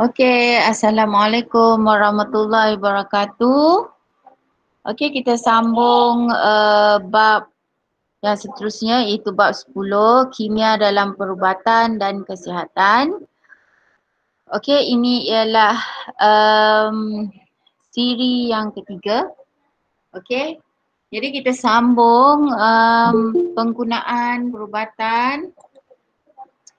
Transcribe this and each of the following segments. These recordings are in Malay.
Okey, Assalamualaikum warahmatullahi wabarakatuh. Okey, kita sambung bab yang seterusnya iaitu bab 10, kimia dalam perubatan dan kesihatan. Okey, ini ialah siri yang ketiga. Okey. Jadi kita sambung penggunaan perubatan.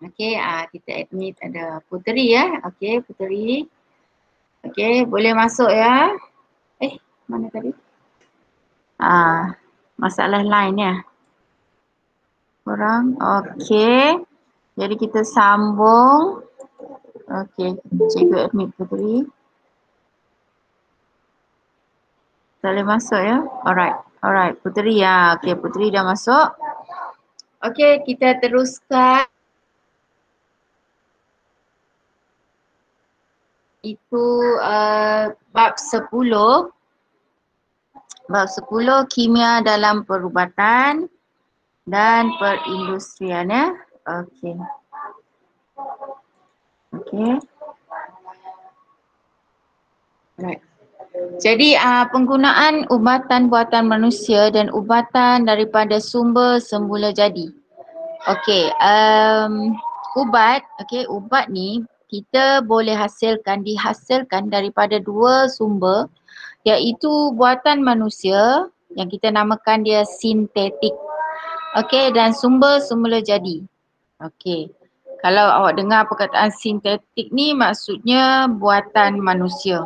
Okey, kita admit ada Puteri ya. Okey, Puteri. Okey, boleh masuk ya. Mana tadi? Masalah line ya. Kurang. Okey. Jadi kita sambung. Okey, cikgu admit Puteri. Tak boleh masuk ya. Alright, Puteri ya. Okey, Puteri dah masuk. Okey, kita teruskan. Itu bab 10. Bab 10 kimia dalam perubatan dan perindustrian ya. Okey. Right. Jadi penggunaan ubatan buatan manusia dan ubatan daripada sumber semula jadi. Okey, ubat ni kita boleh dihasilkan daripada dua sumber, iaitu buatan manusia yang kita namakan dia sintetik. Okey, dan sumber semula jadi. Okey. Kalau awak dengar perkataan sintetik ni maksudnya buatan manusia.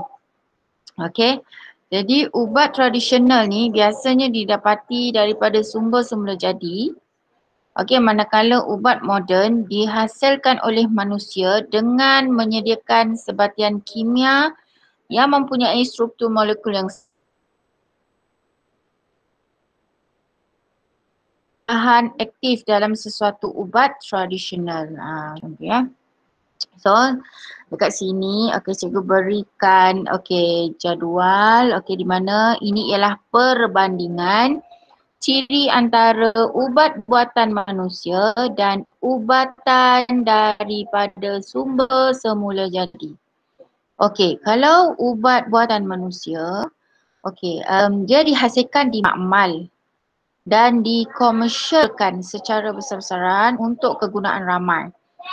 Okey. Jadi ubat tradisional ni biasanya didapati daripada sumber semula jadi. Okey, manakala ubat moden dihasilkan oleh manusia dengan menyediakan sebatian kimia yang mempunyai struktur molekul yang bahan aktif dalam sesuatu ubat tradisional. Contoh ya. So, dekat sini cikgu berikan jadual di mana ini ialah perbandingan ciri antara ubat buatan manusia dan ubatan daripada sumber semula jadi. Okey, kalau ubat buatan manusia, dia dihasilkan di makmal dan dikomersialkan secara besar-besaran untuk kegunaan ramai.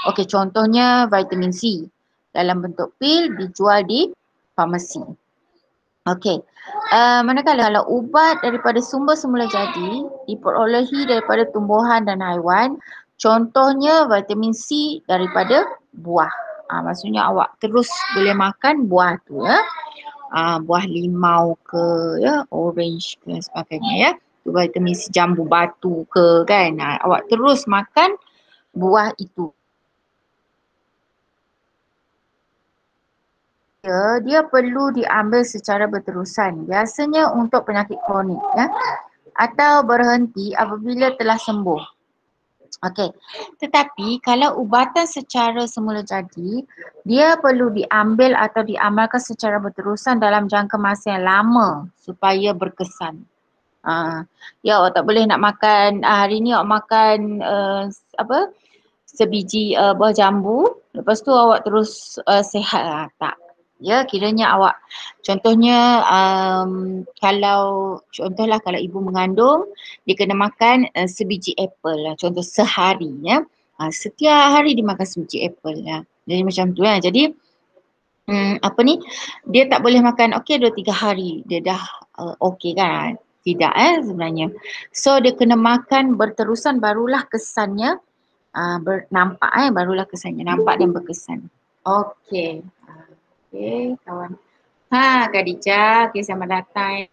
Okey, contohnya vitamin C dalam bentuk pil dijual di farmasi. Okey, manakala kalau ubat daripada sumber semula jadi diperolehi daripada tumbuhan dan haiwan, contohnya vitamin C daripada buah. Maksudnya awak terus boleh makan buah tu ya. Buah limau ke ya, orange ke sebagainya ya. Vitamin C jambu batu ke kan. Awak terus makan buah itu. Dia perlu diambil secara berterusan, biasanya untuk penyakit kronik ya, atau berhenti apabila telah sembuh. Okey, tetapi kalau ubatan secara semula jadi, dia perlu diambil atau diamalkan secara berterusan dalam jangka masa yang lama supaya berkesan. Ya, awak tak boleh nak makan, hari ni awak makan sebiji buah jambu, lepas tu awak terus sihat tak. Ya, kiranya awak contohnya kalau ibu mengandung dia kena makan sebiji apple lah, contoh sehari ya. Setiap hari dia makan sebiji apple lah. Jadi macam tu lah. Jadi dia tak boleh makan 2-3 hari dia dah okey kan. Tidak sebenarnya. So dia kena makan berterusan barulah kesannya nampak barulah kesannya nampak dan berkesan. Okey. Okey, kawan. Khadijah, selamat datang.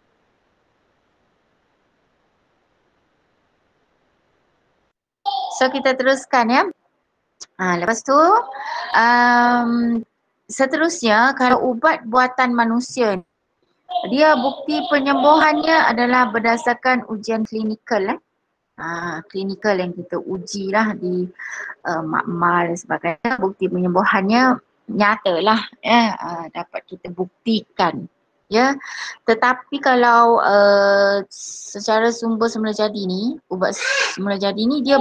So kita teruskan ya. Lepas tu seterusnya kalau ubat buatan manusia, dia bukti penyembuhannya adalah berdasarkan ujian klinikal klinikal yang kita ujilah di makmal dan sebagainya. Bukti penyembuhannya nyatalah dapat kita buktikan ya. Tetapi kalau secara sumber semula jadi ni, ubat semula jadi ni dia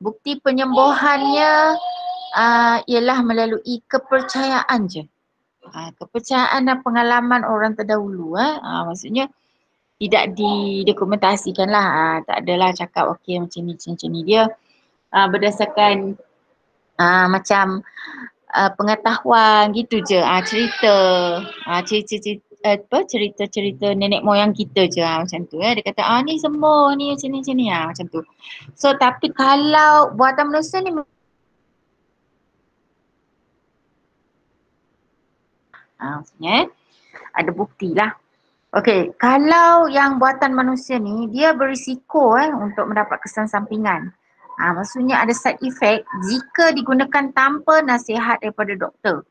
bukti penyembuhannya ialah melalui kepercayaan je. Kepercayaan dan pengalaman orang terdahulu. Maksudnya tidak didokumentasikan lah. Tak adalah cakap okey macam ni. Dia berdasarkan macam pengetahuan gitu je, cerita nenek moyang kita je macam tu ya. Dia kata ni sembuh ni macam ni macam tu. So tapi kalau buatan manusia ni maksudnya ada bukti lah. Okey, kalau yang buatan manusia ni dia berisiko untuk mendapat kesan sampingan. Maksudnya ada side effect jika digunakan tanpa nasihat daripada doktor.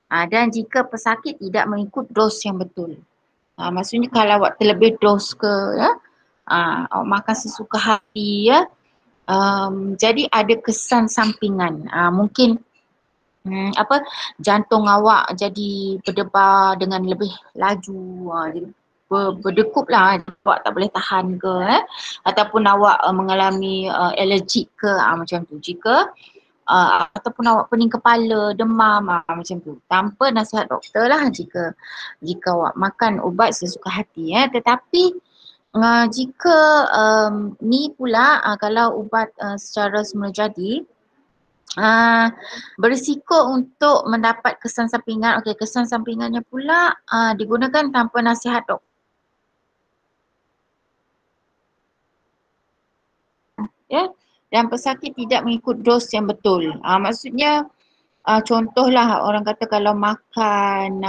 Dan jika pesakit tidak mengikut dos yang betul. Maksudnya kalau awak terlebih dos ke awak makan sesuka hati ya. Jadi ada kesan sampingan. Mungkin jantung awak jadi berdebar dengan lebih laju, jadi berdekup lah, awak tak boleh tahan ke ataupun awak mengalami alergik ke macam tu. Jika ataupun awak pening kepala, demam macam tu, tanpa nasihat doktor lah jika awak makan ubat sesuka hati tetapi jika ni pula kalau ubat secara semula jadi berisiko untuk mendapat kesan sampingan. Okey, kesan sampingannya pula digunakan tanpa nasihat doktor. Ya, dan pesakit tidak mengikut dos yang betul. Maksudnya contohlah orang kata kalau makan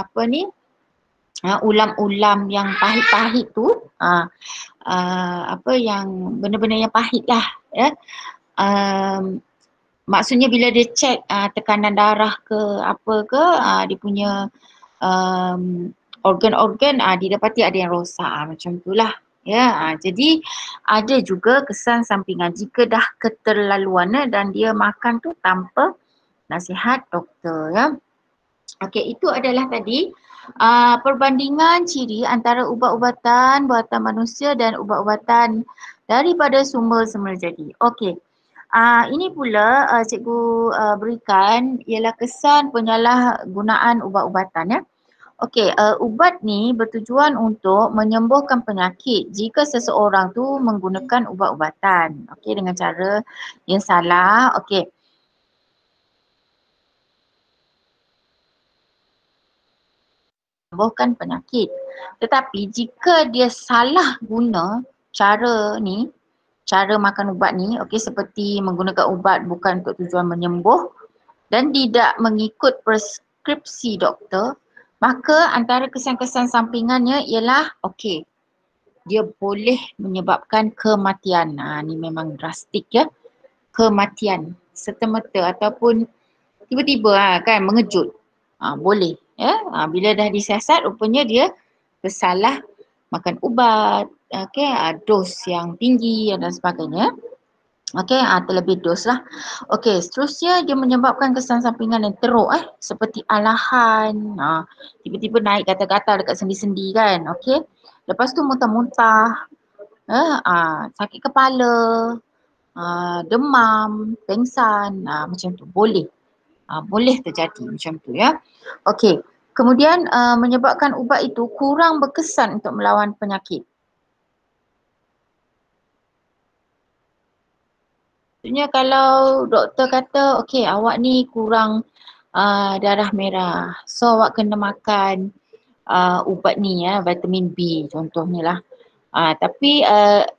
ulam-ulam yang pahit-pahit tu, yang benda-benda yang pahit lah ya. Maksudnya bila dia cek tekanan darah ke apa ke, dia punya organ-organ didapati ada yang rosak macam itulah ya. Jadi ada juga kesan sampingan jika dah keterlaluan dan dia makan tu tanpa nasihat doktor ya. Okey, itu adalah tadi perbandingan ciri antara ubat-ubatan buatan manusia dan ubat-ubatan daripada sumber semula jadi. Okey. Ini pula cikgu berikan ialah kesan penyalahgunaan ubat-ubatan ya. Okey, ubat ni bertujuan untuk menyembuhkan penyakit jika seseorang tu menggunakan ubat-ubatan. Okey, dengan cara yang salah. Okey. Menyembuhkan penyakit. Tetapi jika dia salah guna cara makan ubat ni, okey, seperti menggunakan ubat bukan untuk tujuan menyembuh dan tidak mengikut preskripsi doktor, maka antara kesan-kesan sampingannya ialah okey, dia boleh menyebabkan kematian. Ni memang drastik ya. Kematian serta-merta ataupun tiba-tiba kan mengejut. Boleh ya. Bila dah disiasat rupanya dia bersalah makan ubat, okey, dos yang tinggi dan sebagainya. Okey, terlebih dos lah. Okey, seterusnya dia menyebabkan kesan sampingan yang teruk seperti alahan, tiba-tiba naik gatal-gatal dekat sendi-sendi kan. Okey. Lepas tu muntah-muntah, sakit kepala, demam, pengsan, macam tu boleh. Boleh terjadi macam tu ya. Okey. Kemudian menyebabkan ubat itu kurang berkesan untuk melawan penyakit. Maksudnya kalau doktor kata okey awak ni kurang darah merah, so awak kena makan ubat ni ya, vitamin B contohnya lah. Tapi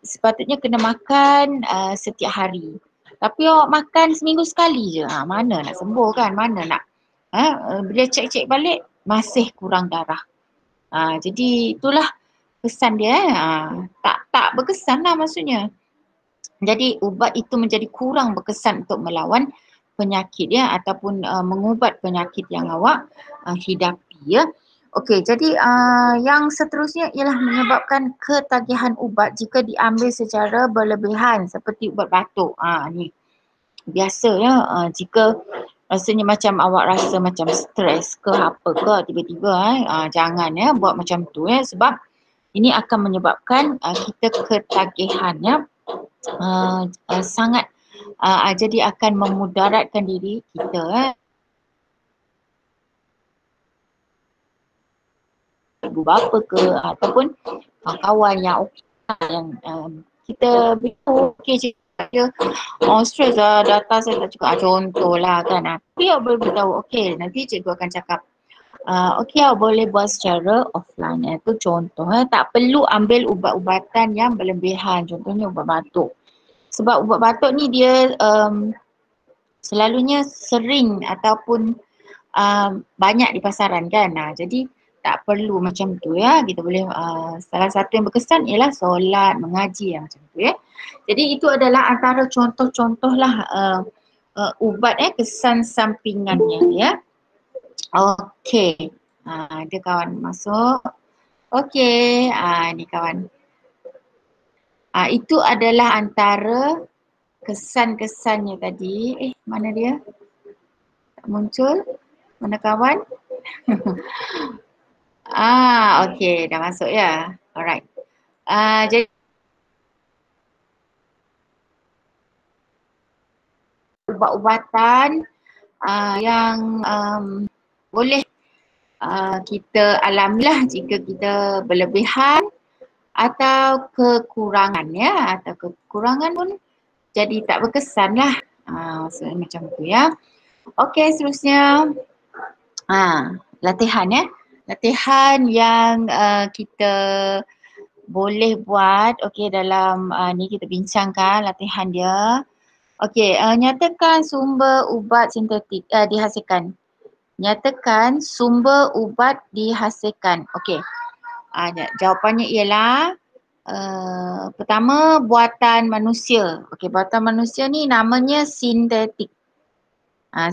sepatutnya kena makan setiap hari. Tapi awak makan seminggu sekali je, mana nak sembuh kan, mana nak bila cek-cek balik masih kurang darah. Jadi itulah kesan dia tak berkesan lah maksudnya. Jadi ubat itu menjadi kurang berkesan untuk melawan penyakit ya ataupun mengubat penyakit yang awak hidapi ya. Okey, jadi yang seterusnya ialah menyebabkan ketagihan ubat jika diambil secara berlebihan seperti ubat batuk. Ni biasa ya, jika rasanya macam awak rasa macam stres ke apa ke tiba-tiba jangan ya buat macam tu ya, sebab ini akan menyebabkan kita ketagihan ya. Sangat jadi akan memudaratkan diri kita. Ibu bapa ke ataupun kawan yang yang kita beritahu okey cakap dia stress lah data saya tak cukup contoh lah kan. Tapi awak boleh beritahu okey nanti cikgu akan cakap okey awak boleh buat secara offline. Itu contoh tak perlu ambil ubat-ubatan yang berlebihan, contohnya ubat batuk. Sebab ubat batuk ni dia selalunya sering ataupun banyak di pasaran kan. Jadi tak perlu macam tu ya. Kita boleh salah satu yang berkesan ialah solat, mengaji macam tu ya. Jadi itu adalah antara contoh-contoh lah ubat kesan sampingannya ya. Okey. Ada kawan masuk. Okey. Ni kawan. Itu adalah antara kesan-kesannya tadi. Mana dia? Tak muncul. Mana kawan? Okey, dah masuk ya. Alright. Jadi ubat-ubatan yang boleh kita alamilah jika kita berlebihan atau kekurangan ya, atau kekurangan pun jadi tak berkesan lah. So, macam tu ya. Okey, seterusnya latihan ya. Latihan yang kita boleh buat dalam ni kita bincangkan latihan dia. Nyatakan sumber ubat sintetik dihasilkan. Nyatakan sumber ubat dihasilkan. Jawapannya ialah pertama buatan manusia. Buatan manusia ni namanya sintetik.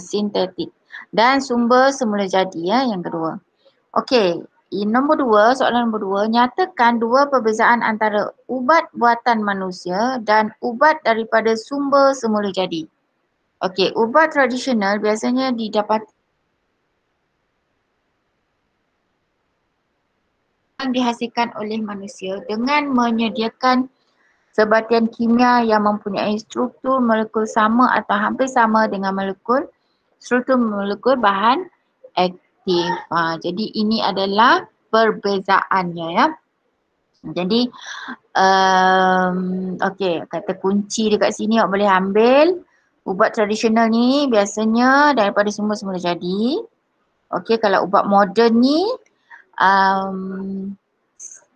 Sintetik. Dan sumber semula jadi yang kedua. Soalan nombor dua, nyatakan dua perbezaan antara ubat buatan manusia dan ubat daripada sumber semula jadi. Ubat tradisional biasanya dihasilkan oleh manusia dengan menyediakan sebatian kimia yang mempunyai struktur molekul sama atau hampir sama dengan struktur molekul bahan aktif. Jadi ini adalah perbezaannya ya. Jadi kata kunci dekat sini awak boleh ambil ubat tradisional ni biasanya daripada sumber semula jadi. Kalau ubat moden ni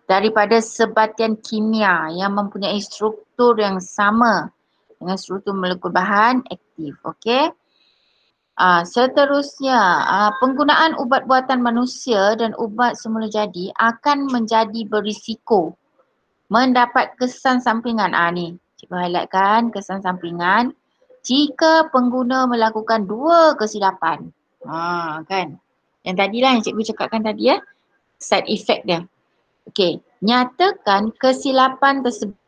daripada sebatian kimia yang mempunyai struktur yang sama dengan struktur molekul bahan aktif. Seterusnya, penggunaan ubat buatan manusia dan ubat semula jadi akan menjadi berisiko mendapat kesan sampingan. Ni, cikgu highlightkan kesan sampingan jika pengguna melakukan dua kesilapan. Kan? Yang tadilah yang cikgu cakapkan tadi ya, side effect dia. Nyatakan kesilapan tersebut.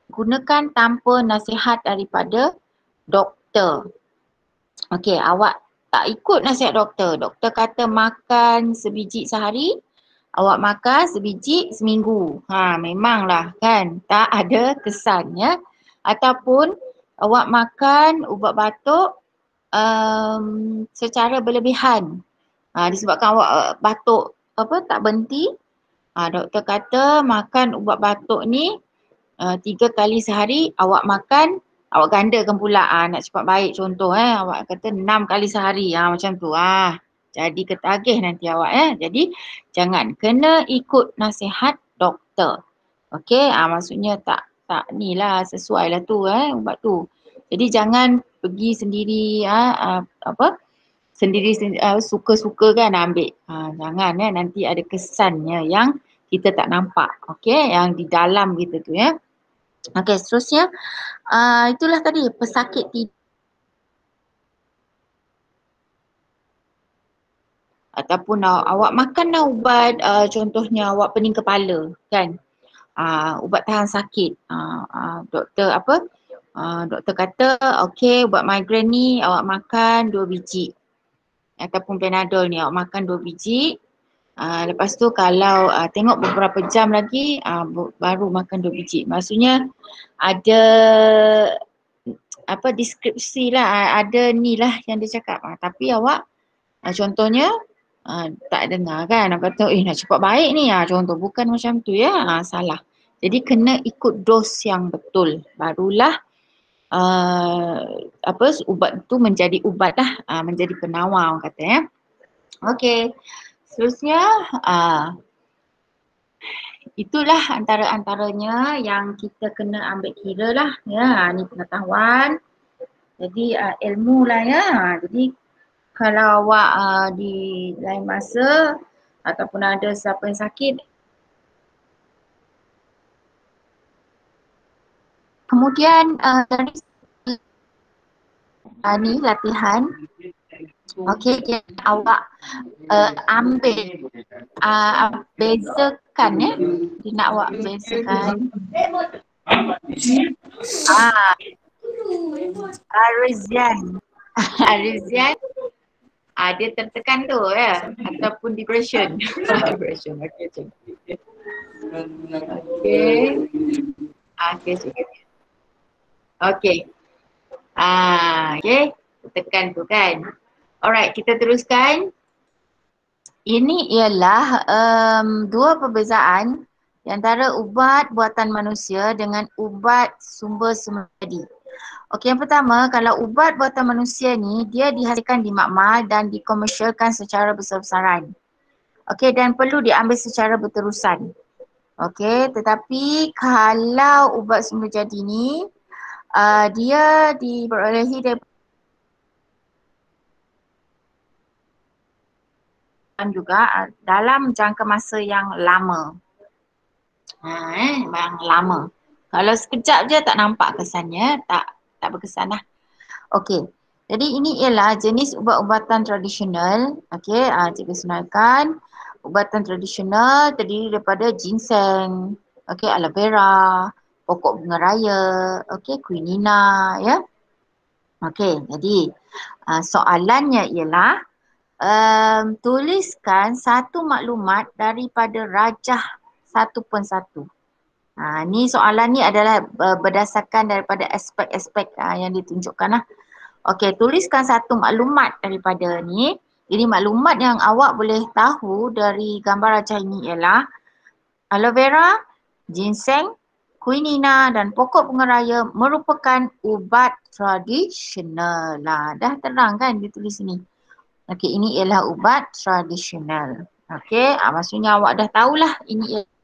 Gunakan tanpa nasihat daripada doktor. Awak tak ikut nasihat doktor. Doktor kata makan sebiji sehari, awak makan sebiji seminggu. Memanglah kan tak ada kesannya. Ataupun awak makan ubat batuk secara berlebihan. Disebabkan awak batuk tak berhenti. Doktor kata makan ubat batuk ni 3 kali sehari, awak makan, awak gandakan pula nak cepat baik contoh awak kata 6 kali sehari macam tu. Jadi ketagih nanti awak Jadi jangan, kena ikut nasihat doktor. Maksudnya tak ni lah sesuai lah tu ubat tu. Jadi jangan pergi sendiri suka-suka kan ambil. Jangan nanti ada kesannya yang kita tak nampak. Yang di dalam kita tu ya. Seterusnya itulah tadi pesakit tidur ataupun awak makan ubat contohnya awak pening kepala kan. Ubat tahan sakit. Doktor doktor kata ubat migraine ni awak makan 2 biji. Ataupun Panadol ni awak makan 2 biji Lepas tu kalau tengok beberapa jam lagi baru makan 2 biji. Maksudnya ada apa deskripsi lah, ada ni lah yang dia cakap. Tapi awak contohnya tak dengar kan, apa tu nak cepat baik ni, contoh bukan macam tu ya, salah. Jadi kena ikut dos yang betul, barulah apa ubat tu menjadi ubat lah, menjadi penawar orang kata ya. Okey, seterusnya itulah antara-antaranya yang kita kena ambil kira lah ya, ni pengetahuan. Jadi ilmu lah ya. Jadi kalau awak di lain masa ataupun ada siapa yang sakit, kemudian dari ni latihan, okey, awak ambil bezakan ya, dia nak awak bezakan Arizian dia tertekan tu ya, ataupun depression. Depression, okey cikgu. Okey cikgu. Okey. Okey, tekan tu kan. Alright, kita teruskan. Ini ialah dua perbezaan di antara ubat buatan manusia dengan ubat sumber semula jadi. Okey, yang pertama, kalau ubat buatan manusia ni dia dihasilkan di makmal dan dikomersialkan secara besar-besaran. Okey, dan perlu diambil secara berterusan. Okey, tetapi kalau ubat semula jadi ni dia diperolehi dari juga dalam jangka masa yang lama. Yang lama. Kalau sekejap je tak nampak kesannya, tak berkesan lah. Okey. Jadi ini ialah jenis ubat-ubatan tradisional. Okey, cikgu senarkan. Ubatan tradisional terdiri daripada ginseng, okey, aloe vera, pokok bunga raya, okey, quinina ya. Okey, jadi soalannya ialah tuliskan satu maklumat daripada rajah satu persatu. Ni soalan ni adalah berdasarkan daripada aspek-aspek yang ditunjukkan lah. Okey, tuliskan satu maklumat daripada ni. Jadi maklumat yang awak boleh tahu dari gambar rajah ini ialah aloe vera, ginseng, quinina dan pokok bunga raya merupakan ubat tradisional. Dah terang kan ditulis sini. Okey, ini ialah ubat tradisional. Okey, maksudnya awak dah tahulah ini ialah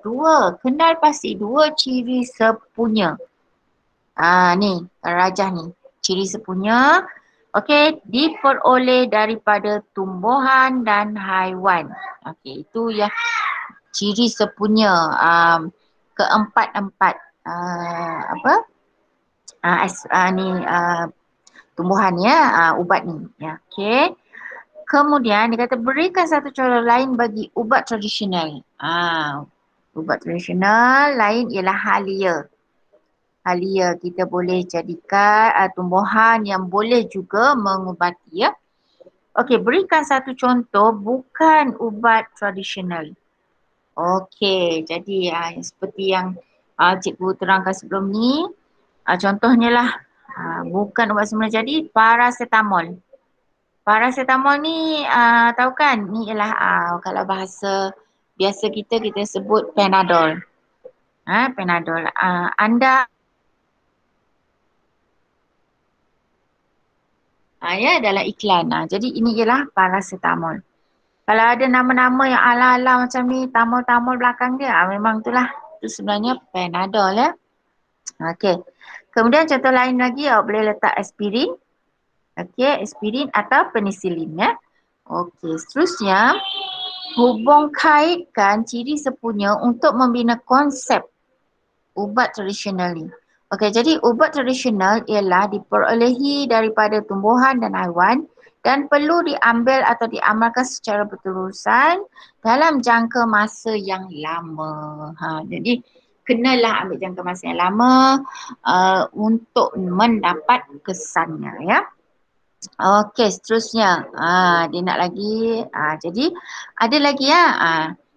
dua, kenal pasti dua ciri sepunya. Ni, rajah ni. Ciri sepunya, okey, diperoleh daripada tumbuhan dan haiwan. Okey, itu ya ciri sepunya keempat-empat tumbuhan ya, ubat ni. Ya, okey. Kemudian dia kata berikan satu contoh lain bagi ubat tradisional. Ubat tradisional lain ialah halia. Halia kita boleh jadikan tumbuhan yang boleh juga mengubati ya. Okey, berikan satu contoh bukan ubat tradisional. Okey, jadi seperti yang cikgu terangkan sebelum ni, contohnya lah bukan ubat semula jadi paracetamol. Paracetamol ni tahu kan, ni ialah kalau bahasa biasa kita sebut Panadol. Panadol. Anda ya dalam iklan. Jadi ini ialah paracetamol. Kalau ada nama-nama yang ala-ala macam ni, tamol-tamol belakang dia, memang itulah. Itu sebenarnya Panadol ya. Okey. Kemudian contoh lain lagi, awak boleh letak aspirin. Okey, aspirin atau penisilin ya. Okey, seterusnya hubung kaitkan ciri sepunya untuk membina konsep ubat tradisional ni. Okey, jadi ubat tradisional ialah diperolehi daripada tumbuhan dan haiwan dan perlu diambil atau diamalkan secara berterusan dalam jangka masa yang lama. Jadi kenalah ambil jangka masa yang lama untuk mendapat kesannya ya. Okey, seterusnya. Dia nak lagi. Jadi ada lagi ya.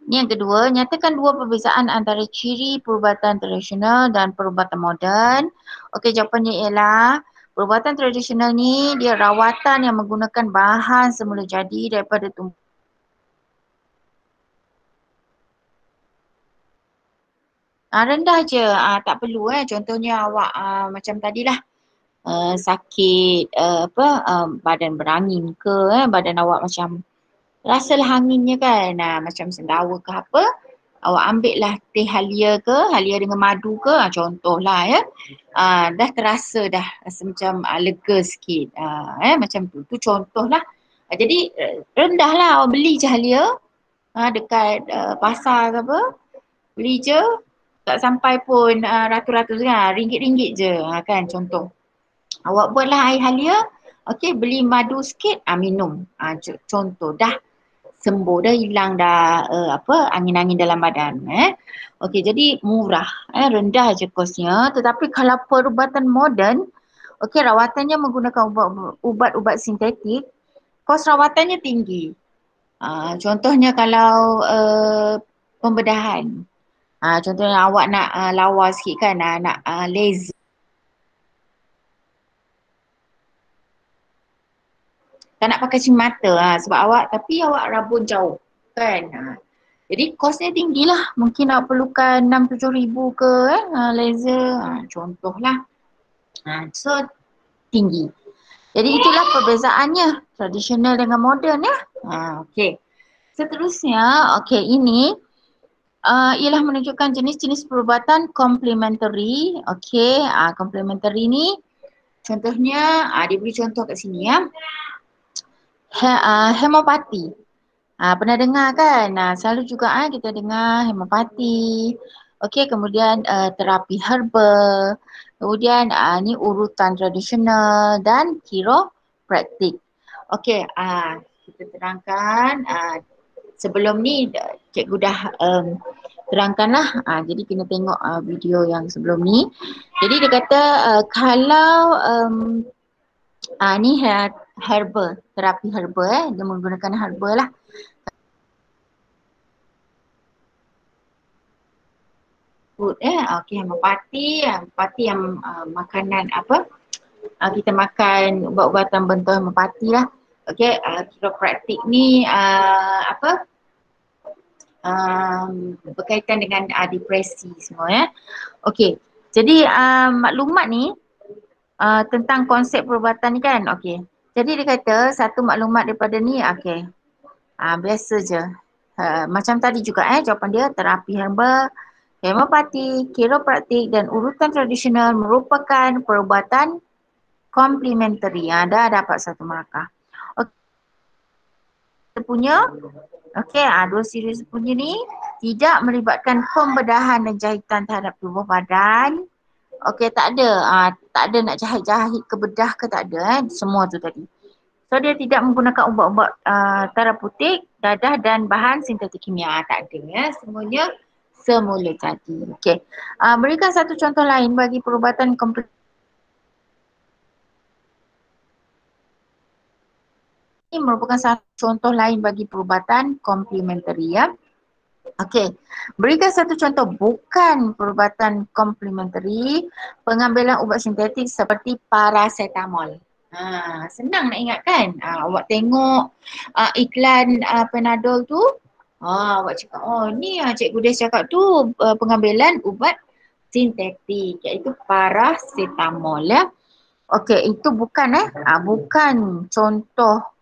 Ni yang kedua, nyatakan dua perbezaan antara ciri perubatan tradisional dan perubatan moden. Okey, jawapannya ialah perubatan tradisional ni dia rawatan yang menggunakan bahan semula jadi daripada tumbuhan. Rendah je, tak perlu contohnya awak macam tadilah sakit badan berangin ke badan awak macam rasalah anginnya kan, macam sendawa ke apa, awak ambil lah teh halia ke, halia dengan madu ke, contohlah ya, dah terasa dah rasa macam lega sikit, macam tu contohlah. Jadi rendahlah awak beli je halia dekat pasar ke apa, beli je tak sampai pun ratus-ratus kan, ringgit-ringgit je kan contoh. Awak buatlah air halia, okey beli madu sikit, minum. Contoh dah sembuh dah, hilang dah angin-angin dalam badan. Okey, jadi murah, rendah je kosnya. Tetapi kalau perubatan moden, okey rawatannya menggunakan ubat-ubat sintetik, kos rawatannya tinggi. Contohnya kalau pembedahan. Contohnya awak nak lawa sikit kan, nak laser. Tak nak pakai cermin mata sebab awak, tapi awak rabun jauh kan. Jadi kosnya tinggi lah. Mungkin awak perlukan 6-7 ribu ke laser. Contohlah. So tinggi. Jadi itulah perbezaannya tradisional dengan moden ya. Okey. Seterusnya, okey ini ialah menunjukkan jenis-jenis perubatan complementary. Okey, complementary ni contohnya dia beri contoh kat sini ya. Hemopati. Pernah dengar kan? Selalu juga kita dengar hemopati. Okey, kemudian terapi herbal. Kemudian ni urutan tradisional dan kiropraktik. Okey, kita terangkan. Sebelum ni cikgu dah terangkanlah. Jadi kena tengok video yang sebelum ni. Jadi dia kata kalau ni herbal, terapi herbal dia menggunakan herbal lah. Okey, hemopati yang makanan apa? Kita makan ubat-ubatan bentuk hemopati lah. Okey, kiropraktik ni berkaitan dengan depresi semua ya. Okey. Jadi maklumat ni tentang konsep perubatan ni kan. Okey. Jadi dia kata satu maklumat daripada ni okey. Biasa je. Macam tadi juga jawapan dia terapi herbal, hemopati, kiropraktik dan urutan tradisional merupakan perubatan komplementari. Dah dapat satu markah. Punya dua siri punya ni tidak melibatkan pembedahan dan jahitan terhadap tubuh badan. Okey, tak ada nak jahit-jahit ke bedah ke, tak ada semua tu tadi. So dia tidak menggunakan ubat-ubat terapeutik, dadah dan bahan sintetik kimia. Tak ada semuanya semula jadi. Okey. Berikan satu contoh lain bagi perubatan komplementari. Ini merupakan satu contoh lain bagi perubatan komplementari ya. Okey, berikan satu contoh bukan perubatan komplementari, pengambilan ubat sintetik seperti paracetamol. Senang nak ingat kan? Awak tengok iklan Panadol tu, awak cakap, oh ni Cikgu Des cakap tu pengambilan ubat sintetik iaitu paracetamol ya. Okey, itu bukan bukan contoh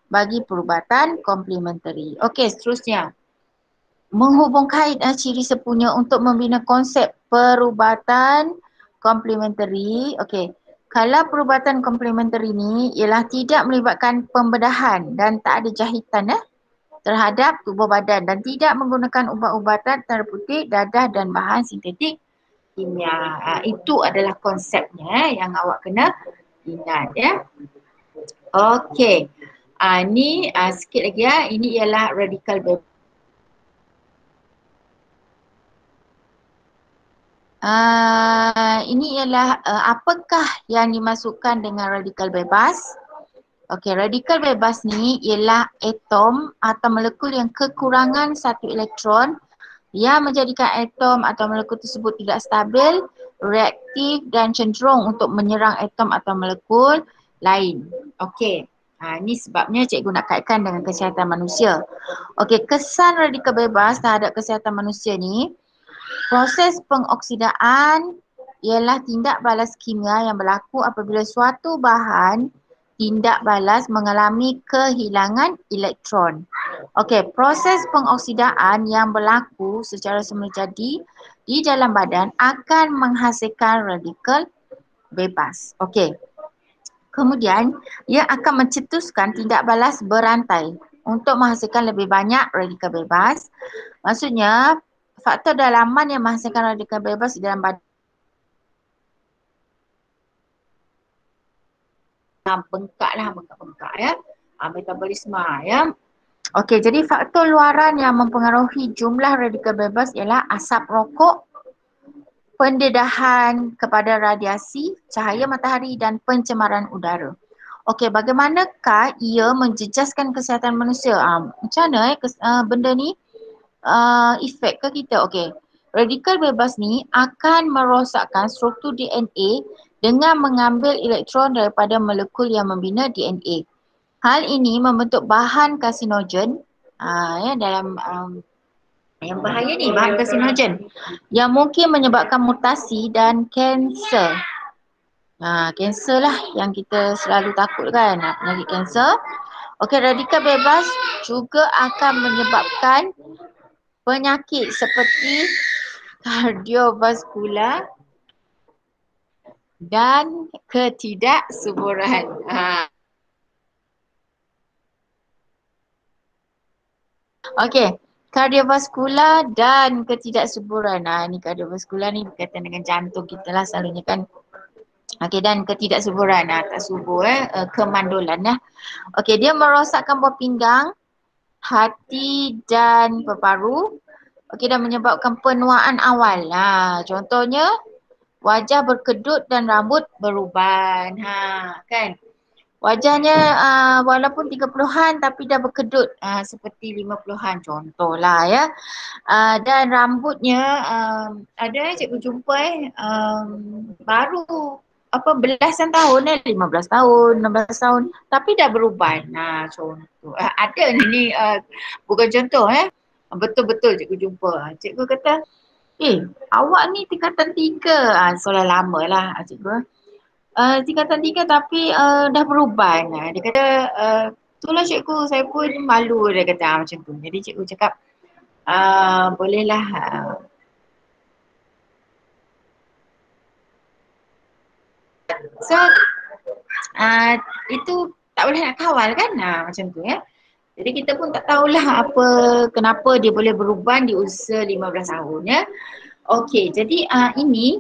bagi perubatan komplementari. Okey, seterusnya. Menghubung kait ciri sepunya untuk membina konsep perubatan komplementari. Okey. Kalau perubatan komplementari ni ialah tidak melibatkan pembedahan dan tak ada jahitan terhadap tubuh badan dan tidak menggunakan ubat-ubatan terapeutik, dadah dan bahan sintetik kimia. Itu adalah konsepnya yang awak kena ingat ya. Okey. Ni sikit lagi ya. Ini ialah radikal bebas. Ini ialah apakah yang dimasukkan dengan radikal bebas? Okey, radikal bebas ni ialah atom atau molekul yang kekurangan satu elektron yang menjadikan atom atau molekul tersebut tidak stabil, reaktif dan cenderung untuk menyerang atom atau molekul lain. Okey. Ini sebabnya cikgu nak kaitkan dengan kesihatan manusia. Okey, kesan radikal bebas terhadap kesihatan manusia ni, proses pengoksidaan ialah tindak balas kimia yang berlaku apabila suatu bahan tindak balas mengalami kehilangan elektron. Okey, proses pengoksidaan yang berlaku secara semula jadi di dalam badan akan menghasilkan radikal bebas. Okey. Kemudian, ia akan mencetuskan tindak balas berantai untuk menghasilkan lebih banyak radikal bebas. Maksudnya, faktor dalaman yang menghasilkan radikal bebas di dalam badan bengkak ya. Metabolisme ya. Okey, jadi faktor luaran yang mempengaruhi jumlah radikal bebas ialah asap rokok, pendedahan kepada radiasi, cahaya matahari dan pencemaran udara. Okey, bagaimanakah ia menjejaskan kesihatan manusia? Macam mana benda ni efek ke kita? Okey, radikal bebas ni akan merosakkan struktur DNA dengan mengambil elektron daripada molekul yang membina DNA. Hal ini membentuk bahan karsinogen dalam yang bahaya ni, bahan karsinogen yang mungkin menyebabkan mutasi dan kanser. Kanser lah yang kita selalu takut kan, penyakit kanser. Okey, radikal bebas juga akan menyebabkan penyakit seperti kardiovaskular dan ketidaksuburan. Okey, kardiovaskular dan ketidaksuburan. Ni kardiovaskular ni berkaitan dengan jantung kita lah selalunya kan. Okey, dan ketidaksuburan, tak subur kemandulan ya. Okey, dia merosakkan buah pinggang, hati dan paru-paru. Okey, dan menyebabkan penuaan awal. Contohnya wajah berkedut dan rambut beruban. Kan? Wajahnya walaupun 30-an tapi dah berkedut seperti 50-an contohlah ya. Dan rambutnya ada cikgu jumpa baru belasan tahun 15 tahun, 16 tahun tapi dah beruban. Contoh. Ada ni bukan contoh betul-betul cikgu jumpa. Cikgu kata, awak ni tingkatan 3. Soalan lama lah cikgu. Tingkatan 3 tapi dah beruban. Dia kata, itulah cikgu, saya pun malu, dia kata macam tu. Jadi cikgu cakap, bolehlah. So, itu tak boleh nak kawal kan, macam tu ya. Jadi kita pun tak tahulah kenapa dia boleh beruban di usia 15 tahun ya. Okey, jadi ini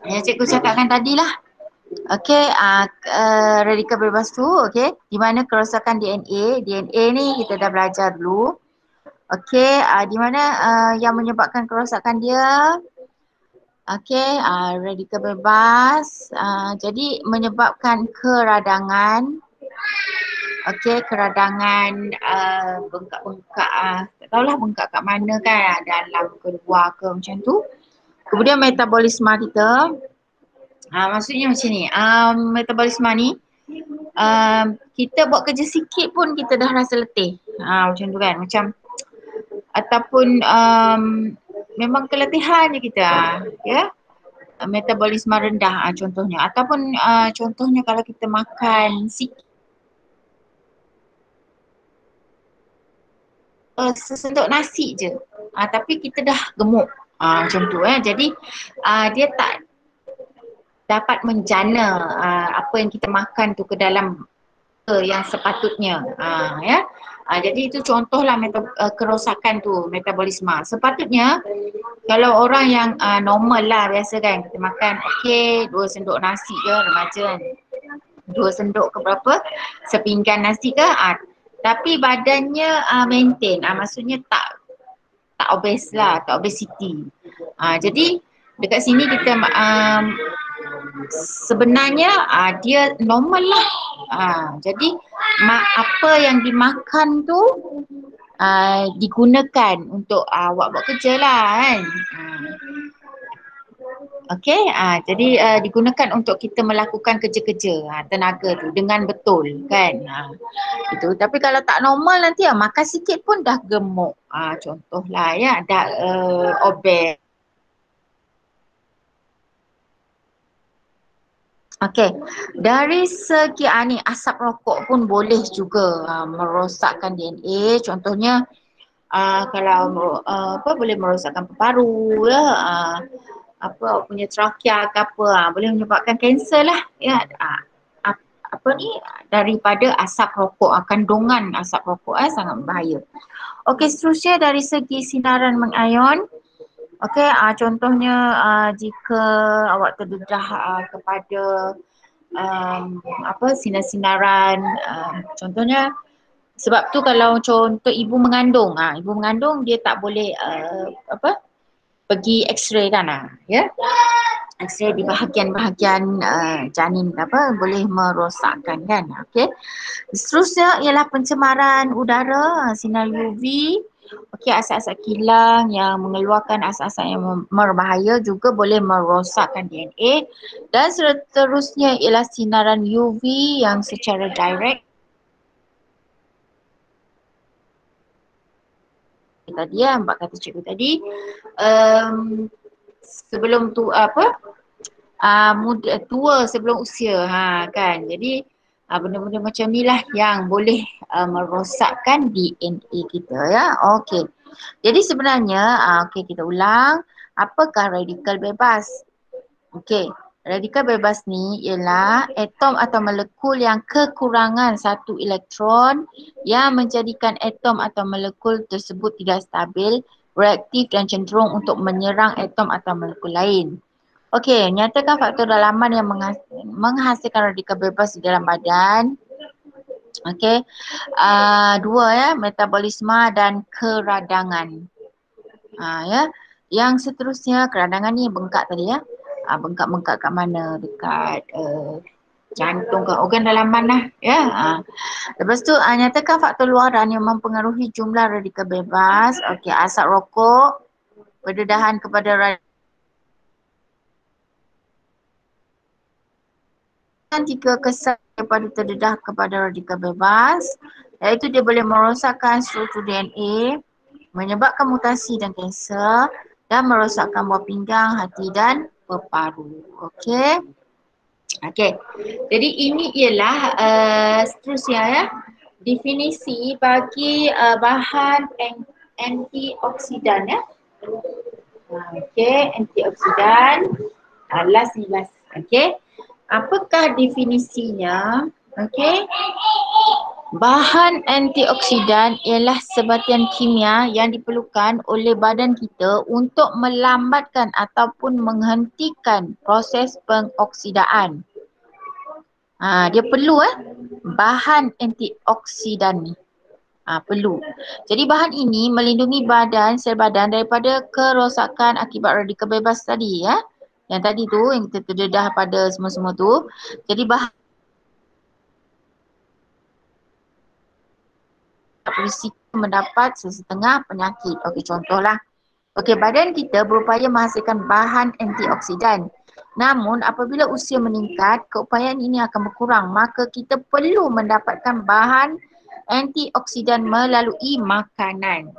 yang cikgu cakapkan tadilah. Okey, radikal bebas tu, okey, di mana kerosakan DNA. DNA ni kita dah belajar dulu. Okey, di mana yang menyebabkan kerosakan dia. Okey, radikal bebas. Jadi menyebabkan keradangan. Okey, keradangan bengkak-bengkak. Tak tahulah bengkak kat mana kan, dalam ke luar ke macam tu. Kemudian metabolisme kita. Maksudnya macam ni, metabolisme ni kita buat kerja sikit pun kita dah rasa letih. Macam tu kan, macam ataupun memang keletihan je kita ya. Metabolisme rendah contohnya, ataupun contohnya kalau kita makan sikit sesendok nasi je tapi kita dah gemuk macam tu jadi dia tak dapat menjana apa yang kita makan tu ke dalam yang sepatutnya ya. Jadi itu contohlah kerosakan tu metabolisme. Sepatutnya kalau orang yang normal lah biasa kan, kita makan 2 sendok nasi ke remaja kan, 2 sendok ke berapa, sepinggan nasi ke tapi badannya maintain, maksudnya tak obes lah, tak obesity. Jadi dekat sini kita sebenarnya dia normal lah Jadi apa yang dimakan tu digunakan untuk awak buat kerja lah kan. Okey, jadi digunakan untuk kita melakukan kerja-kerja tenaga tu dengan betul kan. Itu. Tapi kalau tak normal nanti makan sikit pun dah gemuk. Contohlah ya, dah obes. Okey, dari segi ni asap rokok pun boleh juga merosakkan DNA. Contohnya kalau boleh merosakkan paru-paru ya, punya trachea ke apa, boleh menyebabkan kanser lah ya. Daripada asap rokok, kandungan asap rokok sangat bahaya. Okey, seterusnya dari segi sinaran mengayon. Okey, contohnya jika awak terdedah kepada sinar-sinaran, contohnya sebab tu kalau contoh ibu mengandung dia tak boleh pergi x-ray kan ya. X-ray di bahagian-bahagian janin boleh merosakkan kan. Okey. Seterusnya ialah pencemaran udara, sinar UV. Okey, asap-asap kilang yang mengeluarkan asap-asap yang berbahaya juga boleh merosakkan DNA. Dan seterusnya ialah sinaran UV yang secara direct tadi Mbak kata cikgu tadi, sebelum tu tua sebelum usia kan. Jadi benda-benda macam ni lah yang boleh merosakkan DNA kita ya. Okey. Jadi sebenarnya okey, kita ulang, apakah radikal bebas? Okey, radikal bebas ni ialah atom atau molekul yang kekurangan satu elektron yang menjadikan atom atau molekul tersebut tidak stabil, reaktif dan cenderung untuk menyerang atom atau molekul lain. Okey, nyatakan faktor dalaman yang menghasilkan radikal bebas di dalam badan. Okey, dua ya, metabolisme dan keradangan. Ya, yang seterusnya keradangan ni bengkak tadi ya. Bengkak-bengkak kat mana? Dekat jantung ke organ dalaman lah ya. Lepas tu nyatakan faktor luaran yang mempengaruhi jumlah radikal bebas. Okey, asap rokok, pendedahan kepada radikal. Jika kesan daripada terdedah kepada radikal bebas, iaitu dia boleh merosakkan struktur DNA, menyebabkan mutasi dan kanser dan merosakkan buah pinggang, hati dan paru-paru. Okey. Okey. Jadi ini ialah seterusnya ya, definisi bagi bahan antioksidan ya. Okey, antioksidan. Last. Okey. Apakah definisinya? Okey. Bahan antioksidan ialah sebatian kimia yang diperlukan oleh badan kita untuk melambatkan ataupun menghentikan proses pengoksidaan. Dia perlu bahan antioksidan ni. Perlu. Jadi bahan ini melindungi sel badan daripada kerosakan akibat radikal bebas tadi ya. Yang tadi tu yang kita terdedah pada semua-semua tu. Jadi bahan berisiko mendapat sesetengah penyakit. Okey, contohlah. Okey, badan kita berupaya menghasilkan bahan antioksidan. Namun apabila usia meningkat, keupayaan ini akan berkurang. Maka kita perlu mendapatkan bahan antioksidan melalui makanan.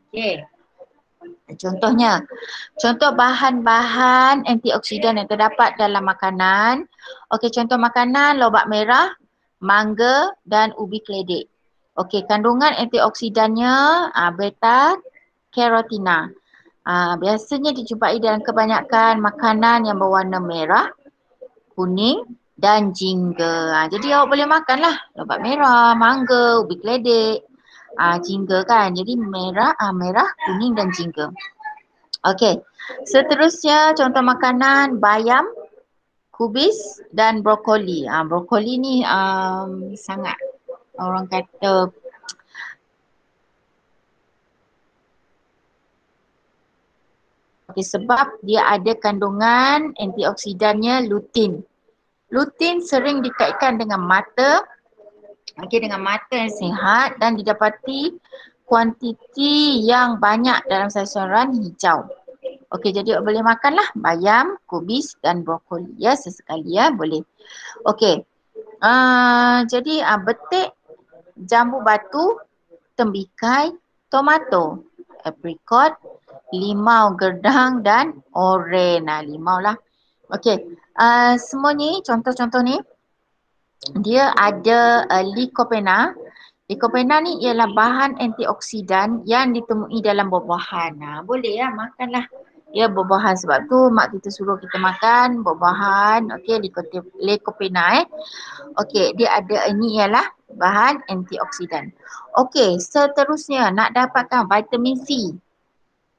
Okey. Contoh bahan-bahan antioksidan yang terdapat dalam makanan. Okey, contoh makanan lobak merah, mangga dan ubi keledek. Okey, kandungan antioksidannya beta karotina. Biasanya dijumpai dalam kebanyakan makanan yang berwarna merah, kuning dan jingga. Jadi awak boleh makanlah lobak merah, mangga, ubi keledek, jingga kan. Jadi merah, kuning dan jingga. Okey. Seterusnya contoh makanan bayam, kubis dan brokoli. Brokoli ni sangat orang kata sebab dia ada kandungan antioksidannya lutein. Lutein sering dikaitkan dengan mata, dengan mata yang sihat dan didapati kuantiti yang banyak dalam sayuran hijau. Jadi boleh makanlah bayam, kubis dan brokoli ya, sesekali ya, boleh. Jadi betik, jambu batu, tembikai, tomato, apricot, limau gerdang dan oren. Limau lah. Semua ni contoh-contoh ni dia ada lycopene. Lycopene ni ialah bahan antioksidan yang ditemui dalam buah-buahan. Boleh ya, makanlah ya buah-buahan, sebab tu mak kita suruh kita makan buah-buahan. Lycopene. Dia ada, ini ialah bahan antioksidan. Seterusnya nak dapatkan vitamin C.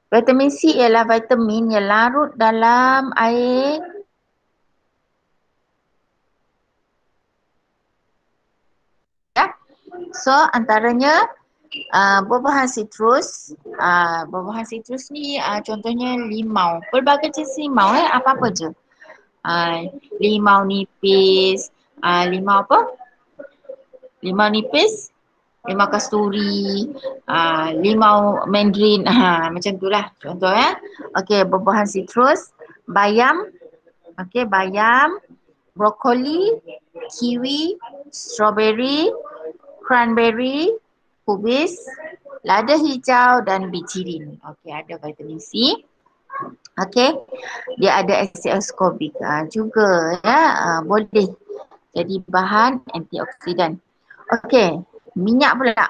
Vitamin C ialah vitamin yang larut dalam air. So antaranya buah-buahan citrus. Buah-buahan citrus ni contohnya limau. Pelbagai jenis limau apa-apa je. Limau nipis, limau apa? Limau nipis, limau kasturi, limau mandarin, macam itulah contoh ya. Buah-buahan citrus, bayam, bayam, brokoli, kiwi, strawberry, cranberry, kubis, lada hijau dan bitirin. Ada vitamin C. Dia ada asid ascorbic juga ya, boleh jadi bahan antioksidan. Minyak pula.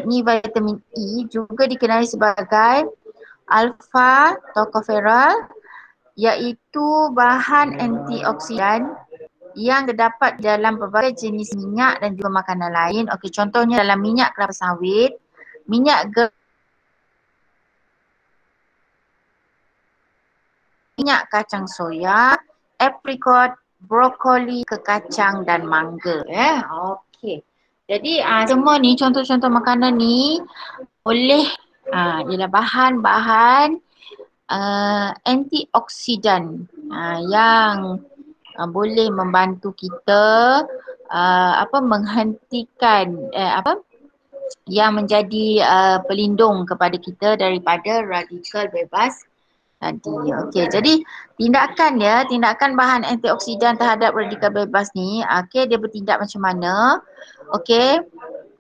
Ni vitamin E juga dikenali sebagai alpha tocopherol, iaitu bahan antioksidan yang terdapat dalam berbagai jenis minyak dan juga makanan lain. Contohnya dalam minyak kelapa sawit, minyak kacang soya, apricot, brokoli, kekacang dan mangga. Jadi semua ni contoh-contoh makanan ni boleh ialah bahan-bahan antioksidan yang boleh membantu kita menghentikan yang menjadi pelindung kepada kita daripada radikal bebas tadi. Jadi tindakan bahan antioksidan terhadap radikal bebas ni, dia bertindak macam mana?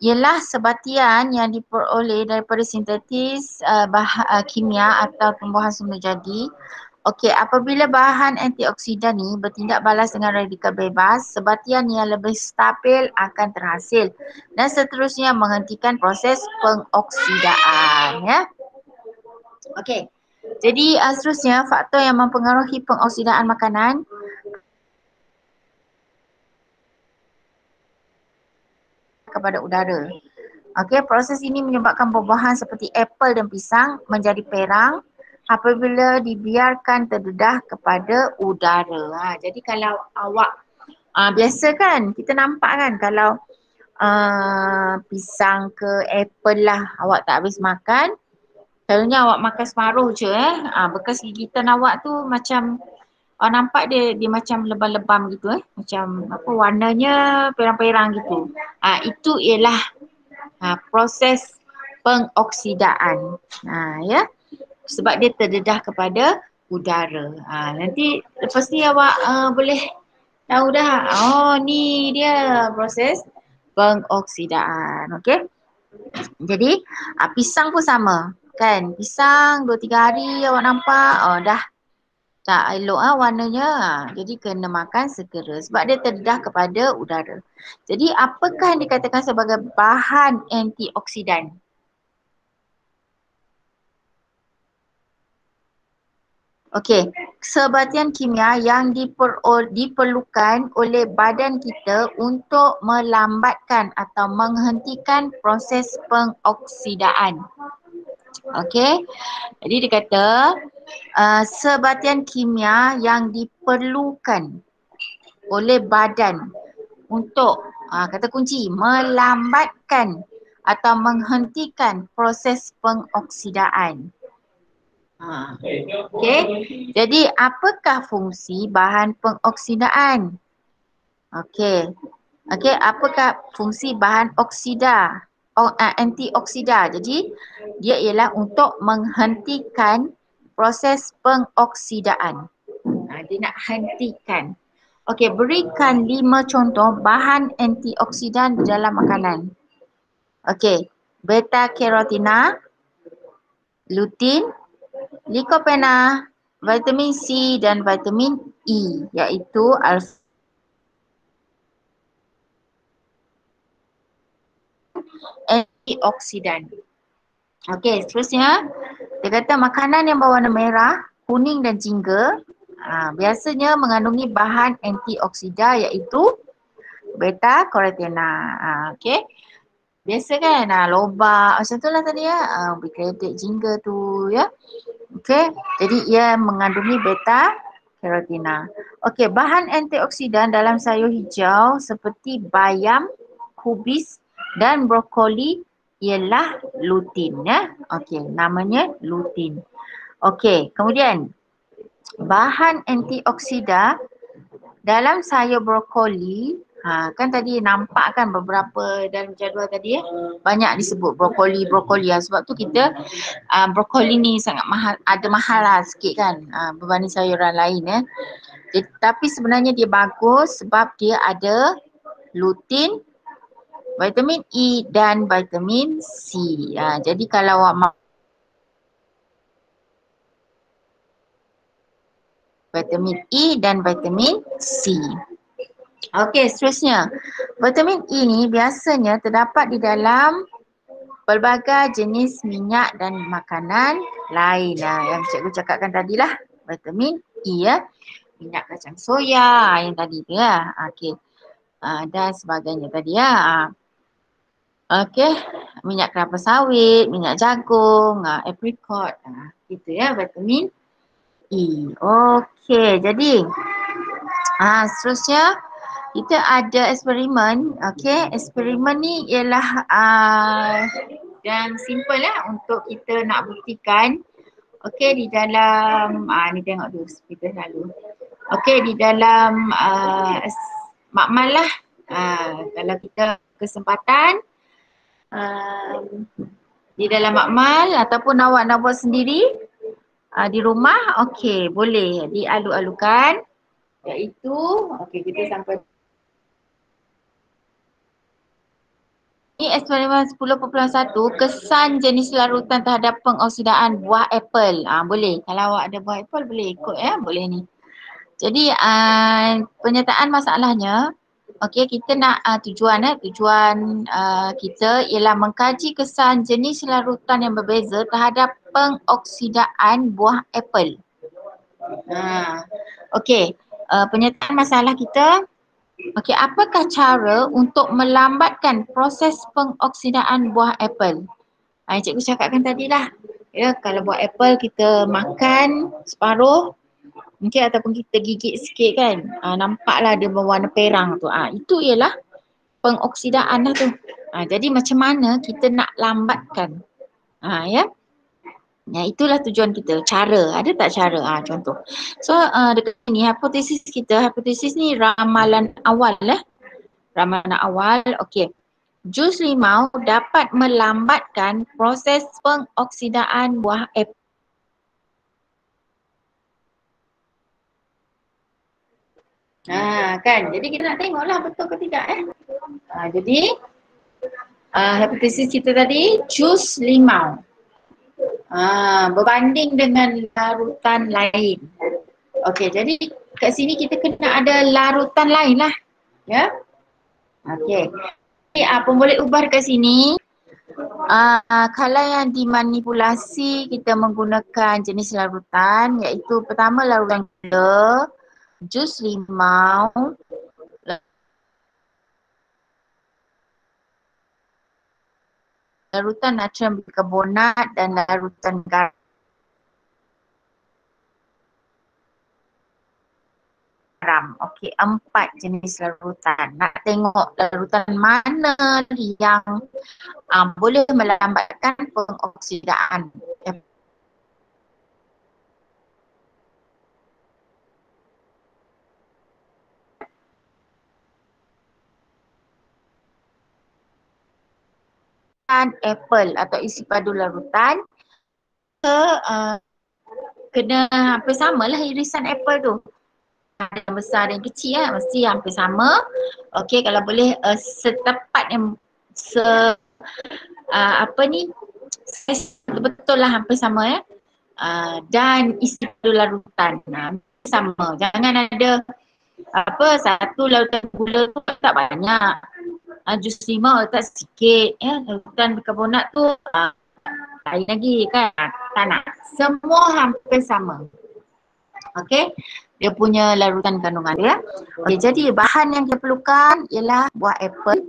Ialah sebatian yang diperoleh daripada sintetis kimia atau tumbuhan semula jadi. Apabila bahan antioksidan ni bertindak balas dengan radikal bebas, sebatian yang lebih stabil akan terhasil dan seterusnya menghentikan proses pengoksidaan ya. Jadi seterusnya faktor yang mempengaruhi pengoksidaan makanan kepada udara. Proses ini menyebabkan buah-buahan seperti apel dan pisang menjadi perang apabila dibiarkan terdedah kepada udara. Jadi kalau awak biasa kan kita nampak kan kalau pisang ke apel lah awak tak habis makan, selalunya awak makan separuh je bekas gigitan awak tu macam nampak dia macam lebam-lebam gitu macam warnanya perang-perang gitu. Itu ialah proses pengoksidaan. Ya. Sebab dia terdedah kepada udara. Nanti lepas ni awak boleh tahu dah. Ni dia proses pengoksidaan. Jadi pisang pun sama. Kan? Pisang 2-3 hari awak nampak, dah tak elok warnanya. Jadi kena makan segera sebab dia terdedah kepada udara. Jadi apakah yang dikatakan sebagai bahan antioksidan? Sebatian kimia yang diperlukan oleh badan kita untuk melambatkan atau menghentikan proses pengoksidaan. Jadi dia kata sebatian kimia yang diperlukan oleh badan untuk kata kunci melambatkan atau menghentikan proses pengoksidaan. Okey. Jadi apakah fungsi bahan pengoksidaan? Okey. Okey, apakah fungsi bahan oksida? Antioksida. Jadi dia ialah untuk menghentikan proses pengoksidaan. Dia nak hentikan. Okey, berikan 5 contoh bahan antioksidan di dalam makanan. Okey, beta carotina, lutein, lycopene, vitamin C dan vitamin E, iaitu antioksidan. Okey, seterusnya dia kata makanan yang berwarna merah, kuning dan jingga biasanya mengandungi bahan antioksida iaitu beta carotene. Okey. Biasa kan lobak macam tu lah tadi berkredit jingga tu ya. Okey, jadi ia mengandungi beta carotene. Okey, bahan antioksidan dalam sayur hijau seperti bayam, kubis dan brokoli ialah lutein ya. Okey, namanya lutein. Okey, kemudian bahan antioksida dalam sayur brokoli, kan tadi nampak kan beberapa dalam jadual tadi banyak disebut brokoli sebab tu kita brokoli ni sangat mahal, ada mahal lah sikit kan berbanding sayuran lain Jadi, tapi sebenarnya dia bagus sebab dia ada lutein, vitamin E dan vitamin C. Jadi kalau awak vitamin E dan vitamin C. Okey, seterusnya. Vitamin E ni biasanya terdapat di dalam pelbagai jenis minyak dan makanan lain yang cikgu cakapkan tadilah. Vitamin E minyak kacang soya yang tadi tu Okey. Dan sebagainya tadi Okey, minyak kelapa sawit, minyak jagung, apricot, gitu vitamin E. Okey, jadi seterusnya kita ada eksperimen. Okey, eksperimen ni ialah dan simple untuk kita nak buktikan. Okey, di dalam ni tengok dulu kita selalu. Okey, di dalam makmal lah. Kalau kita kesempatan di dalam makmal ataupun awak nak buat sendiri di rumah, okey, boleh dialu-alukan. Iaitu, okey, kita sampai ini eksperimen 10.1 kesan jenis larutan terhadap pengoksidaan buah apple. Boleh. Kalau awak ada buah apple boleh ikut boleh ni. Jadi penyertaan masalahnya, okey, kita nak tujuan kita ialah mengkaji kesan jenis larutan yang berbeza terhadap pengoksidaan buah apple. Okey, penyertaan masalah kita. Okey, apakah cara untuk melambatkan proses pengoksidaan buah apple? Cikgu cakapkan tadilah. Kalau buah apple kita makan separuh, mungkin ataupun kita gigit sikit kan, nampaklah dia berwarna perang tu. Itu ialah pengoksidaan lah tu. Jadi macam mana kita nak lambatkan? Itulah tujuan kita. Cara, ada tak cara? Contoh. So dekat ni hipotesis ni ramalan awal Ramalan awal, okey. Jus limau dapat melambatkan proses pengoksidaan buah apple. Kan, jadi kita nak tengoklah betul ke tidak Jadi hipotesis kita tadi jus limau berbanding dengan larutan lain. Okey, jadi kat sini kita kena ada larutan lain lah. Ya. Okey. Pemboleh ubah kat sini. Kalau yang dimanipulasi kita menggunakan jenis larutan iaitu pertama larutan gula, jus limau, larutan natrium bikarbonat dan larutan garam. Okey, 4 jenis larutan. Nak tengok larutan mana yang boleh melambatkan pengoksidaan. apple atau isi padu larutan ke kena hampir sama lah irisan apple tu. Ada yang besar dan kecil lah, mesti hampir sama. Okey, kalau boleh setepat yang betul-betul lah hampir sama ya. Dan isi padu larutan sama. Jangan ada satu larutan gula tu tak banyak. Jus limau letak sikit ya. Larutan bikarbonat tu lain lagi kan. Tak nak. Semua hampir sama. Okey, dia punya larutan kandungan dia. Okey, jadi bahan yang kita perlukan ialah buah apple,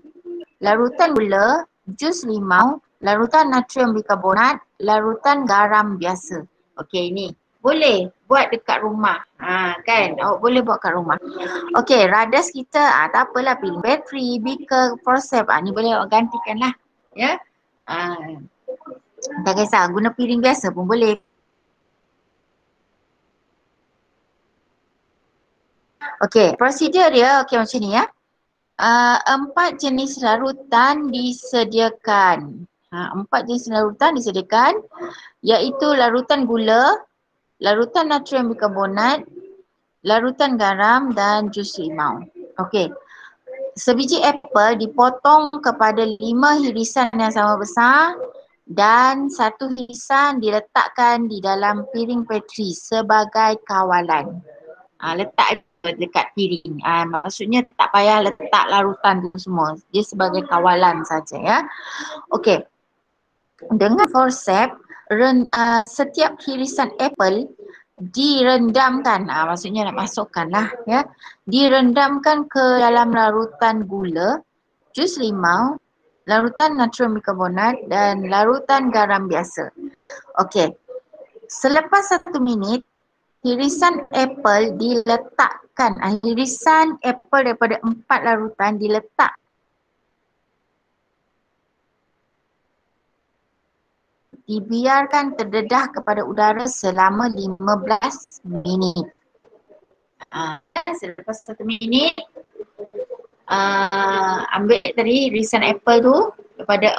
larutan gula, jus limau, larutan natrium bikarbonat, larutan garam biasa. Okey, ini boleh buat dekat rumah. Kan, awak boleh buat kat rumah. Okey, radas kita tak apalah, piring bateri, beaker, forceps, ni boleh awak gantikan lah. Ya. Tak kisah, guna piring biasa pun boleh. Okey, prosedur dia macam ni ya. 4 jenis larutan disediakan. 4 jenis larutan disediakan iaitu larutan gula, larutan natrium bikarbonat, larutan garam dan jus limau. Okey. Sebiji apple dipotong kepada 5 irisan yang sama besar dan 1 irisan diletakkan di dalam piring petri sebagai kawalan. Letak dekat piring. Maksudnya tak payah letak larutan tu semua. Dia sebagai kawalan saja ya. Okey. Dengan forceps, setiap irisan apple direndamkan. Maksudnya nak masukkan lah ya. Direndamkan ke dalam larutan gula, jus limau, larutan natrium bikarbonat dan larutan garam biasa. Okey. Selepas 1 minit, irisan apple diletakkan. Irisan apple daripada 4 larutan diletak dibiarkan terdedah kepada udara selama 15 minit. Selepas 1 minit, ambil tadi irisan apple tu daripada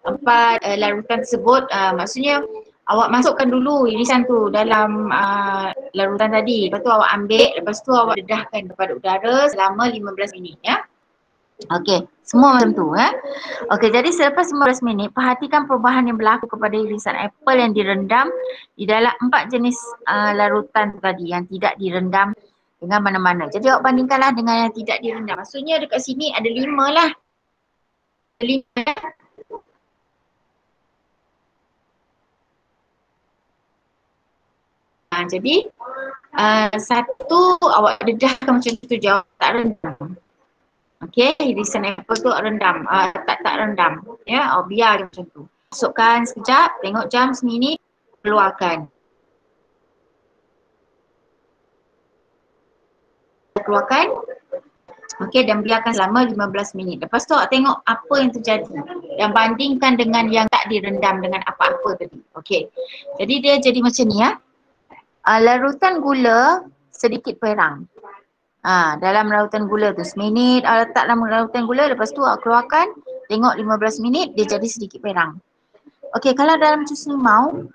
4 larutan tersebut. Maksudnya awak masukkan dulu irisan tu dalam larutan tadi. Lepas tu awak ambil, lepas tu awak dedahkan kepada udara selama 15 minit ya. Okey, semua macam tu ya. Okey, jadi selepas 15 minit, perhatikan perubahan yang berlaku kepada irisan apple yang direndam di dalam 4 jenis larutan tu tadi yang tidak direndam dengan mana-mana. Jadi awak bandingkanlah dengan yang tidak direndam. Maksudnya dekat sini ada 5 lah. 5. Jadi satu awak dedahkan macam tu je, tak rendam. Okey, irisan apple tu rendam, tak rendam. Ya, awak biar macam tu. Masukkan sekejap, tengok jam seminit, keluarkan. Keluarkan. Okey, dan biarkan selama 15 minit. Lepas tu awak tengok apa yang terjadi dan bandingkan dengan yang tak direndam dengan apa-apa tadi. Okey. Jadi dia jadi macam ni ya. Larutan gula sedikit perang. Dalam larutan gula tu seminit letak dalam larutan gula, lepas tu keluarkan, tengok 15 minit dia jadi sedikit perang. Okey, kalau dalam jus limau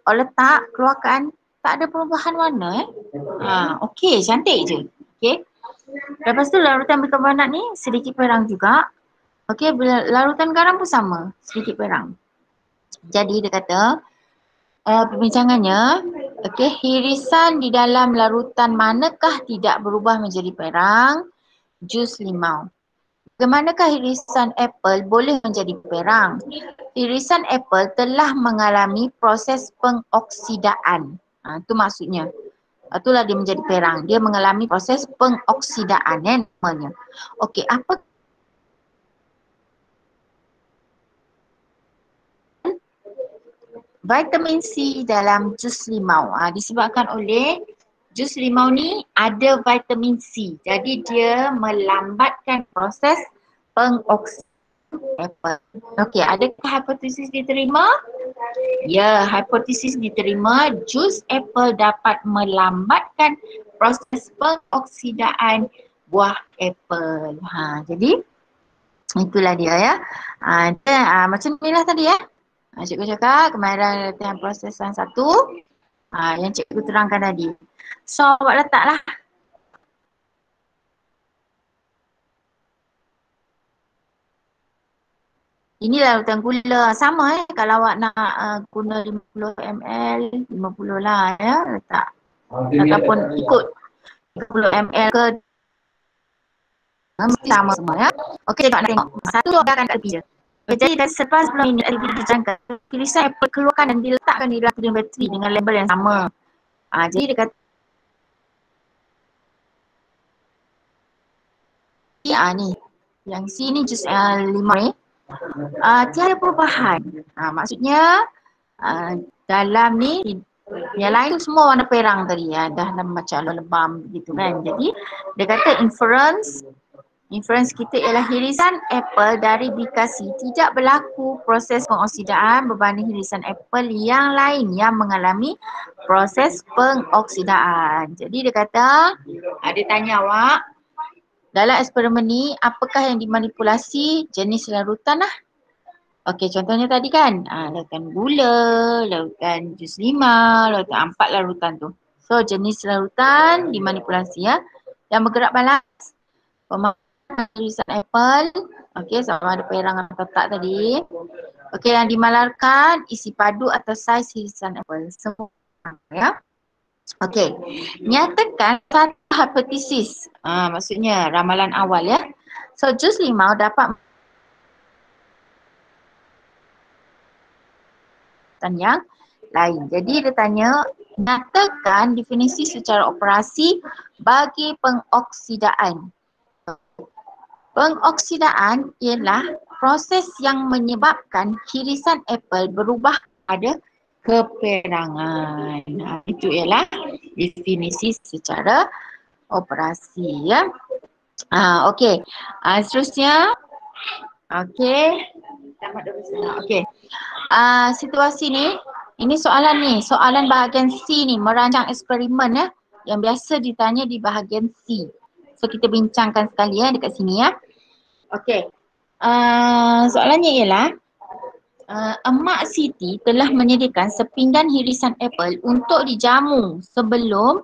letak, keluarkan, tak ada perubahan warna okey, cantik je. Okey. Lepas tu larutan bikarbonat ni sedikit perang juga. Okey, larutan garam pun sama, sedikit perang. Jadi dia kata perbincangannya, okey, irisan di dalam larutan manakah tidak berubah menjadi perang? Jus limau. Bagaimanakah irisan apple boleh menjadi perang? Irisan apple telah mengalami proses pengoksidaan. Itu maksudnya. Itulah dia menjadi perang. Dia mengalami proses pengoksidaan namanya. Okey, apa vitamin C dalam jus limau? Disebabkan oleh jus limau ni ada vitamin C. Jadi dia melambatkan proses pengoksidaan apple. Okey, adakah hipotesis diterima? Ya, hipotesis diterima. Jus apple dapat melambatkan proses pengoksidaan buah apple. Jadi Itulah dia ya. Macam ni lah tadi ya. Cikgu cakap kemahiran latihan prosesan 1 yang cikgu terangkan tadi. So awak letaklah. Ini larutan gula. Sama kalau awak nak guna 50 ml, 50 lah ya letak. Ataupun ikut 50 ml ke mesti sama semua ya. Okey, cikgu nak tengok. Satu dah akan kat tepi je. Jadi dah selepas 10 minit tadi dijangka, tulisan Apple keluarkan dan diletakkan di dalam pilihan bateri dengan label yang sama. Jadi dia kata ni yang C ni just 5 ni tiada perubahan. Maksudnya dalam ni yang lain tu semua warna perang tadi ya, dah macam lebam gitu kan. Jadi dia kata inference kita ialah hirisan apel dari bikasi tidak berlaku proses pengoksidaan berbanding hirisan apel yang lain yang mengalami proses pengoksidaan. Jadi dia kata, dia tanya awak, dalam eksperimen ni apakah yang dimanipulasi? Jenis larutan lah. Okey, contohnya tadi kan, larutan gula, larutan jus 5, larutan 4 larutan tu. So jenis larutan dimanipulasi ya, yang bergerak balas. Hirisan apel, okey, sama ada perang atau tak tadi. Okey, yang dimalarkan isi padu atau saiz hirisan apel semua ya. Okey, nyatakan satu hipotesis. Maksudnya ramalan awal ya. So jus limau dapat yang lain. Jadi dia tanya, nyatakan definisi secara operasi bagi pengoksidaan. Pengoksidaan ialah proses yang menyebabkan hirisan apel berubah pada keperangan. Itu ialah definisi secara operasi ya. Okey. Seterusnya okey. Okey. Situasi ni, ini soalan bahagian C ni, merancang eksperimen ya, yang biasa ditanya di bahagian C. So kita bincangkan sekali ya dekat sini ya. Okey. Soalannya ialah Emak Siti telah menyediakan sepinggan hirisan apel untuk dijamu sebelum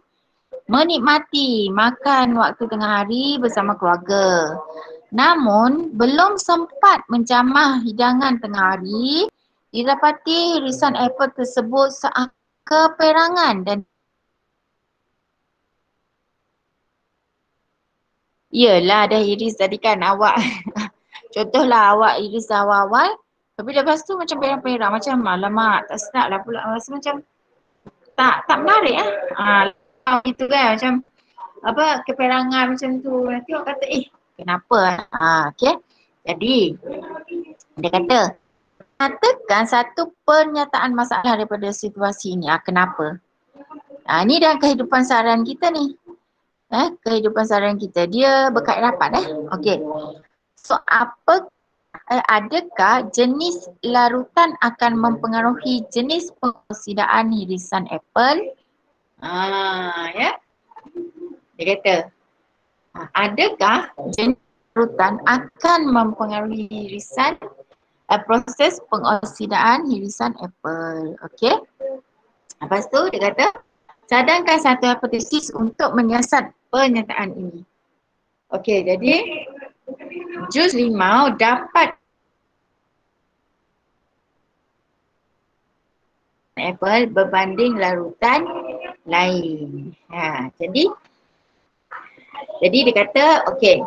menikmati makan waktu tengah hari bersama keluarga. Namun belum sempat menjamah hidangan tengah hari, didapati hirisan apel tersebut saat keperangan dan Yelah dah iris tadi kan awak contohlah awak iris awal-awal tapi lepas tu macam perang-perang macam alamak tak sedap lah pula rasa macam tak menarik itu kan macam apa keperangan macam tu nanti orang kata kenapa okey jadi dia kata katakan satu pernyataan masalah daripada situasi ini kenapa ni dalam kehidupan seharian kita ni kehidupan seharian kita. Dia berkait rapat Okey. So adakah jenis larutan akan mempengaruhi jenis pengoksidaan hirisan apel? Ya. Dia kata adakah jenis larutan akan mempengaruhi hirisan proses pengoksidaan hirisan apel. Okey. Lepas tu dia kata cadangkan satu hipotesis untuk menyiasat pernyataan ini. Okey, jadi jus limau dapat apel berbanding larutan lain. Jadi dia kata okey.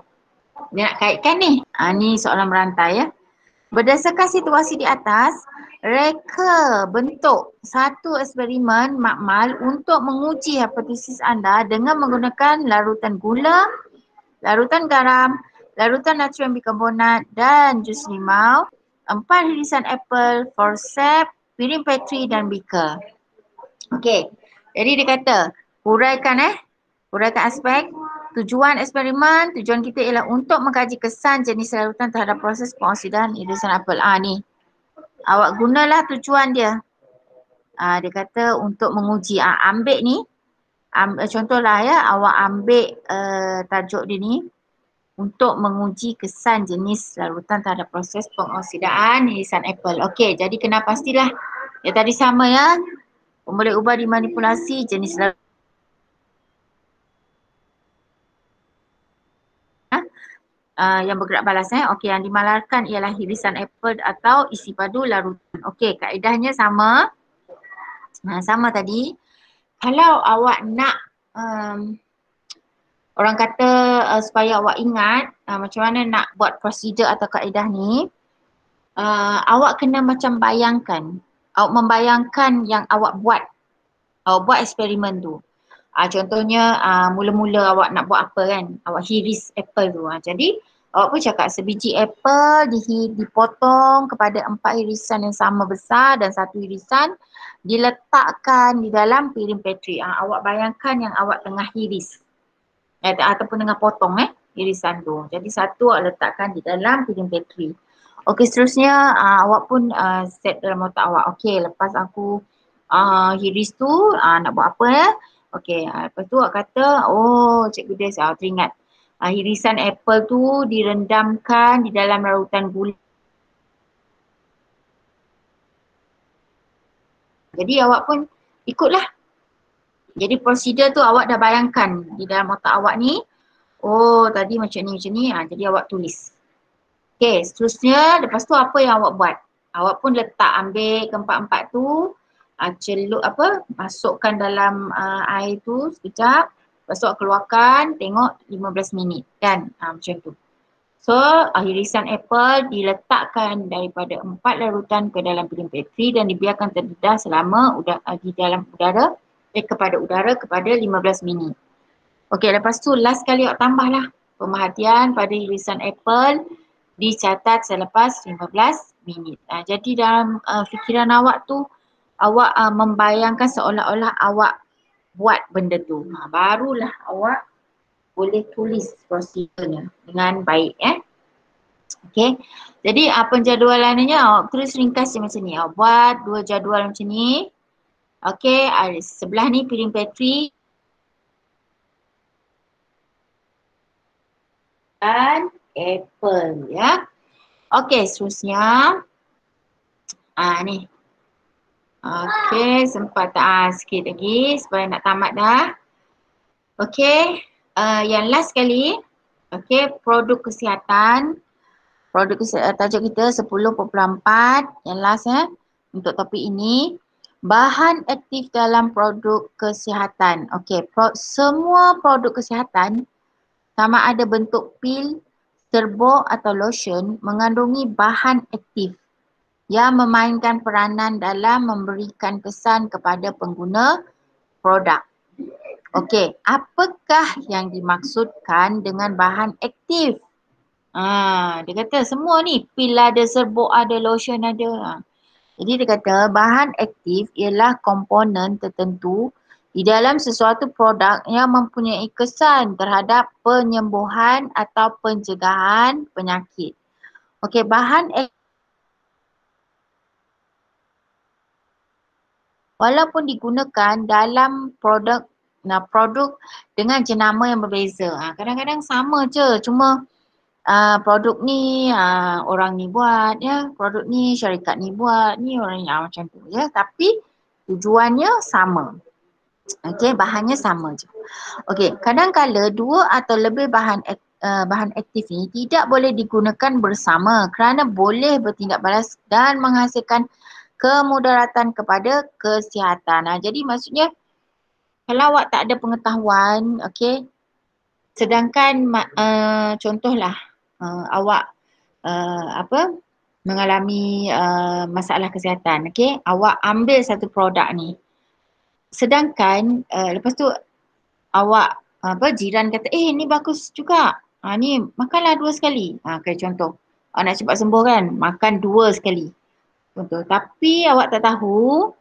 Dia nak kaitkan ni. Ni soalan berantai ya. Berdasarkan situasi di atas, reka bentuk satu eksperimen makmal untuk menguji hipotesis anda dengan menggunakan larutan gula, larutan garam, larutan natrium bikarbonat dan jus limau, 4 hirisan apel, forceps, piring petri dan beaker. Okey, jadi dia kata huraikan aspek. Tujuan eksperimen, tujuan kita ialah untuk mengkaji kesan jenis larutan terhadap proses pengoksidaan irisan apel. Ni. Awak gunalah tujuan dia. Dia kata untuk menguji. Ambil ni. Contohlah ya, awak ambil tajuk dia ni. untuk menguji kesan jenis larutan terhadap proses pengoksidaan irisan apel. Okey, jadi kena pastilah yang tadi sama ya. Boleh ubah dimanipulasi jenis larutan yang bergerak balas. Okey, yang dimalarkan ialah irisan apel atau isi padu larutan. Okey, kaedahnya sama. Sama tadi. Kalau awak nak orang kata supaya awak ingat macam mana nak buat prosedur atau kaedah ni, awak kena macam bayangkan. Awak membayangkan yang awak buat eksperimen tu. Contohnya mula-mula awak nak buat apa kan, awak hiris apple tu. Jadi awak pun cakap sebiji apple dipotong kepada 4 irisan yang sama besar dan 1 irisan diletakkan di dalam piring Petri. Awak bayangkan yang awak tengah hiris ataupun tengah potong irisan tu. Jadi satu awak letakkan di dalam piring Petri. Okey, seterusnya awak pun set dalam otak awak. Okey, lepas aku hiris tu nak buat apa ya? Okey, lepas tu awak kata, oh Cikgu Des, teringat. Irisan apple tu direndamkan di dalam larutan gula. Jadi awak pun ikutlah. Jadi prosedur tu awak dah bayangkan di dalam otak awak ni. Oh tadi macam ni. Jadi awak tulis. Okey, seterusnya lepas tu apa yang awak buat? Awak pun letak, ambil keempat-empat tu, celup masukkan dalam air tu sekejap. Lepas tu awak keluarkan, tengok 15 minit kan, macam tu. So irisan apple diletakkan daripada 4 larutan ke dalam piring Petri dan dibiarkan terdedah selama di dalam udara, kepada udara kepada 15 minit. Okey, lepas tu last kali awak tambahlah pemerhatian pada irisan apple dicatat selepas 15 minit. Jadi dalam fikiran awak tu, awak membayangkan seolah-olah awak buat benda tu. Barulah awak boleh tulis prosedurnya dengan baik. Okey, jadi penjadualannya awak tulis ringkas macam ni. Awak buat 2 jadual macam ni. Okey, sebelah ni piring Petri dan apple ya. Okey, seterusnya ni. Okey, sempat sikit lagi supaya nak tamat dah. Okey, yang last kali. Okey, produk kesihatan. Produk kesihatan tajuk kita 10.4 yang last untuk topik ini. Bahan aktif dalam produk kesihatan. Okey, semua produk kesihatan sama ada bentuk pil, serbuk atau lotion mengandungi bahan aktif yang memainkan peranan dalam memberikan kesan kepada pengguna produk. Okey, apakah yang dimaksudkan dengan bahan aktif? Dia kata semua ni, pil ada, serbuk ada, lotion ada. Jadi dia kata bahan aktif ialah komponen tertentu di dalam sesuatu produk yang mempunyai kesan terhadap penyembuhan atau pencegahan penyakit. Okey, bahan aktif walaupun digunakan dalam produk dengan jenama yang berbeza. Kadang-kadang sama je, cuma produk ni orang ni buat ya, produk ni syarikat ni buat, ni orang ni macam tu ya, tapi tujuannya sama. Okey, bahannya sama je. Okey, kadang-kala dua atau lebih bahan aktif ni tidak boleh digunakan bersama kerana boleh bertindak balas dan menghasilkan kemudaratan kepada kesihatan. Jadi maksudnya kalau awak tak ada pengetahuan, okey, sedangkan contohlah awak mengalami masalah kesihatan, okey, awak ambil satu produk ni. Sedangkan lepas tu awak jiran kata ni bagus juga. Ni makanlah 2 sekali. Kayak contoh. Awak nak cepat sembuh kan, makan 2 sekali. Contoh. Tapi awak tak tahu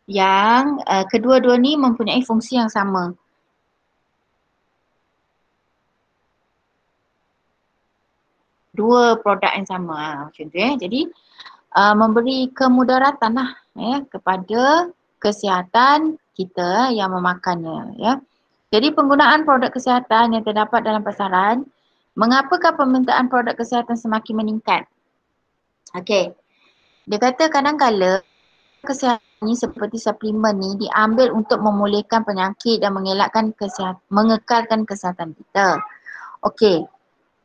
yang kedua-dua ni mempunyai fungsi yang sama. Dua produk yang sama macam tu Jadi memberi kemudaratan lah kepada kesihatan kita yang memakannya ya. Jadi penggunaan produk kesihatan yang terdapat dalam pasaran Mengapakah permintaan produk kesihatan semakin meningkat? Okey. Dia kata kadang-kala kesihatan ni seperti suplemen ni diambil untuk memulihkan penyakit dan mengelakkan mengekalkan kesihatan kita. Okey.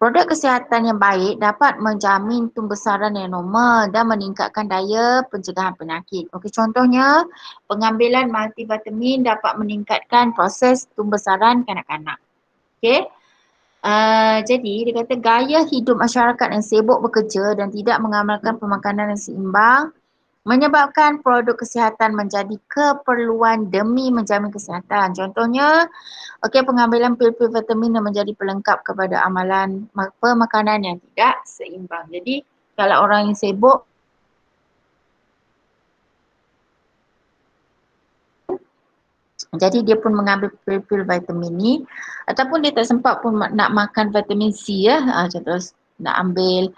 Produk kesihatan yang baik dapat menjamin tumbesaran yang normal dan meningkatkan daya pencegahan penyakit. Okey, contohnya pengambilan multivitamin dapat meningkatkan proses tumbesaran kanak-kanak. Okey. Jadi dia kata gaya hidup masyarakat yang sibuk bekerja dan tidak mengamalkan pemakanan yang seimbang menyebabkan produk kesihatan menjadi keperluan demi menjamin kesihatan. Contohnya, pengambilan pil-pil vitamin yang menjadi pelengkap kepada amalan pemakanan yang tidak seimbang. Jadi, kalau orang yang sibuk, jadi dia pun mengambil pil-pil vitamin ni ataupun dia tak sempat pun nak makan vitamin C ya. Contoh nak ambil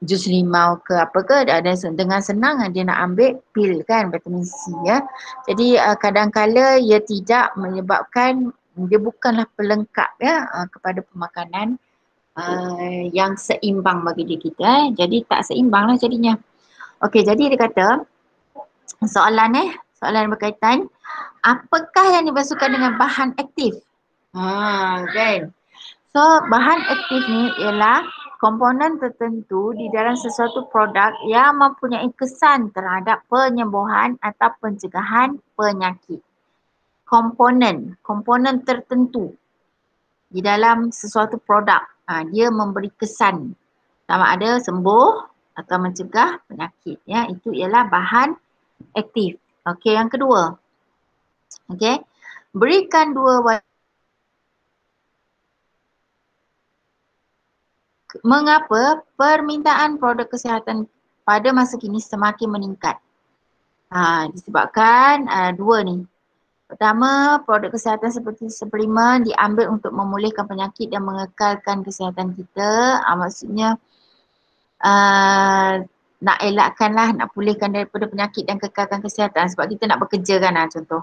jus limau ke apa ke, dengan senang dia nak ambil pil kan vitamin C ya. Jadi kadang-kala ia tidak menyebabkan, dia bukanlah pelengkap ya kepada pemakanan yang seimbang bagi diri kita. Jadi tak seimbang lah jadinya. Okey, jadi dia kata soalan berkaitan, apakah yang dimaksudkan dengan bahan aktif? Kan. So bahan aktif ni ialah komponen tertentu di dalam sesuatu produk yang mempunyai kesan terhadap penyembuhan atau pencegahan penyakit. Komponen tertentu di dalam sesuatu produk. Dia memberi kesan sama ada sembuh atau mencegah penyakit. Ya, itu ialah bahan aktif. Okey, yang kedua. Okey. Berikan mengapa permintaan produk kesihatan pada masa kini semakin meningkat? Disebabkan dua ni. Pertama, produk kesihatan seperti suplemen diambil untuk memulihkan penyakit dan mengekalkan kesihatan kita. Maksudnya nak elakkanlah, nak pulihkan daripada penyakit dan kekalkan kesihatan sebab kita nak bekerja kan contoh.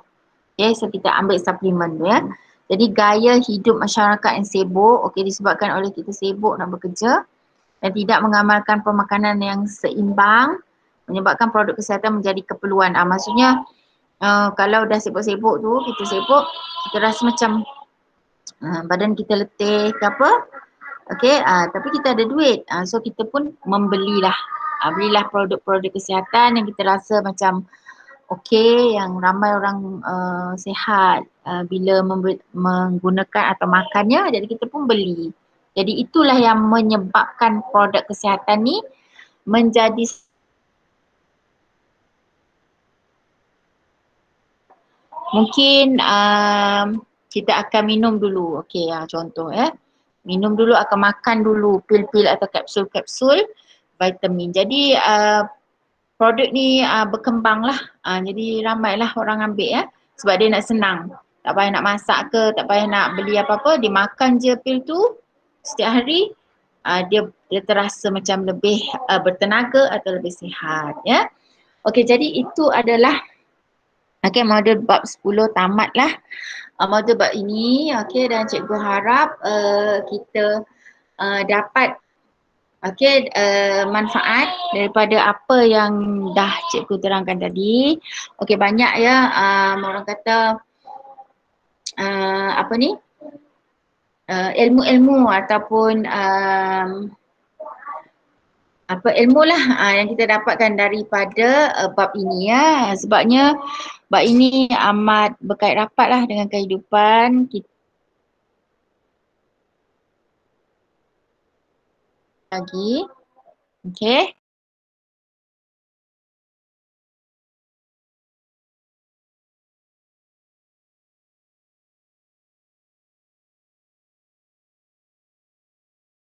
Okay, so kita ambil suplemen tu ya. Jadi gaya hidup masyarakat yang sibuk, disebabkan oleh kita sibuk nak bekerja dan tidak mengamalkan pemakanan yang seimbang menyebabkan produk kesihatan menjadi keperluan. Maksudnya kalau dah sibuk-sibuk tu, kita rasa macam badan kita letih ke apa. Tapi kita ada duit. So kita pun membelilah. Belilah produk-produk kesihatan yang kita rasa macam yang ramai orang sihat bila menggunakan atau makannya, jadi kita pun beli. Jadi itulah yang menyebabkan produk kesihatan ni menjadi mungkin kita akan minum dulu. Contoh minum dulu, akan makan dulu pil-pil atau kapsul-kapsul vitamin. Jadi produk ni berkembang lah. Jadi ramailah orang ambil ya. Sebab dia nak senang. Tak payah nak masak ke, tak payah nak beli apa-apa. Dia makan je pil tu setiap hari. Dia terasa macam lebih bertenaga atau lebih sihat ya. Jadi itu adalah modul bab 10 tamat lah. Modul bab ini dan cikgu harap kita dapat manfaat daripada apa yang dah cikgu terangkan tadi. Banyak ya orang kata ilmu-ilmu ataupun ilmu lah yang kita dapatkan daripada bab ini ya. Sebabnya bab ini amat berkait rapat lah dengan kehidupan kita lagi.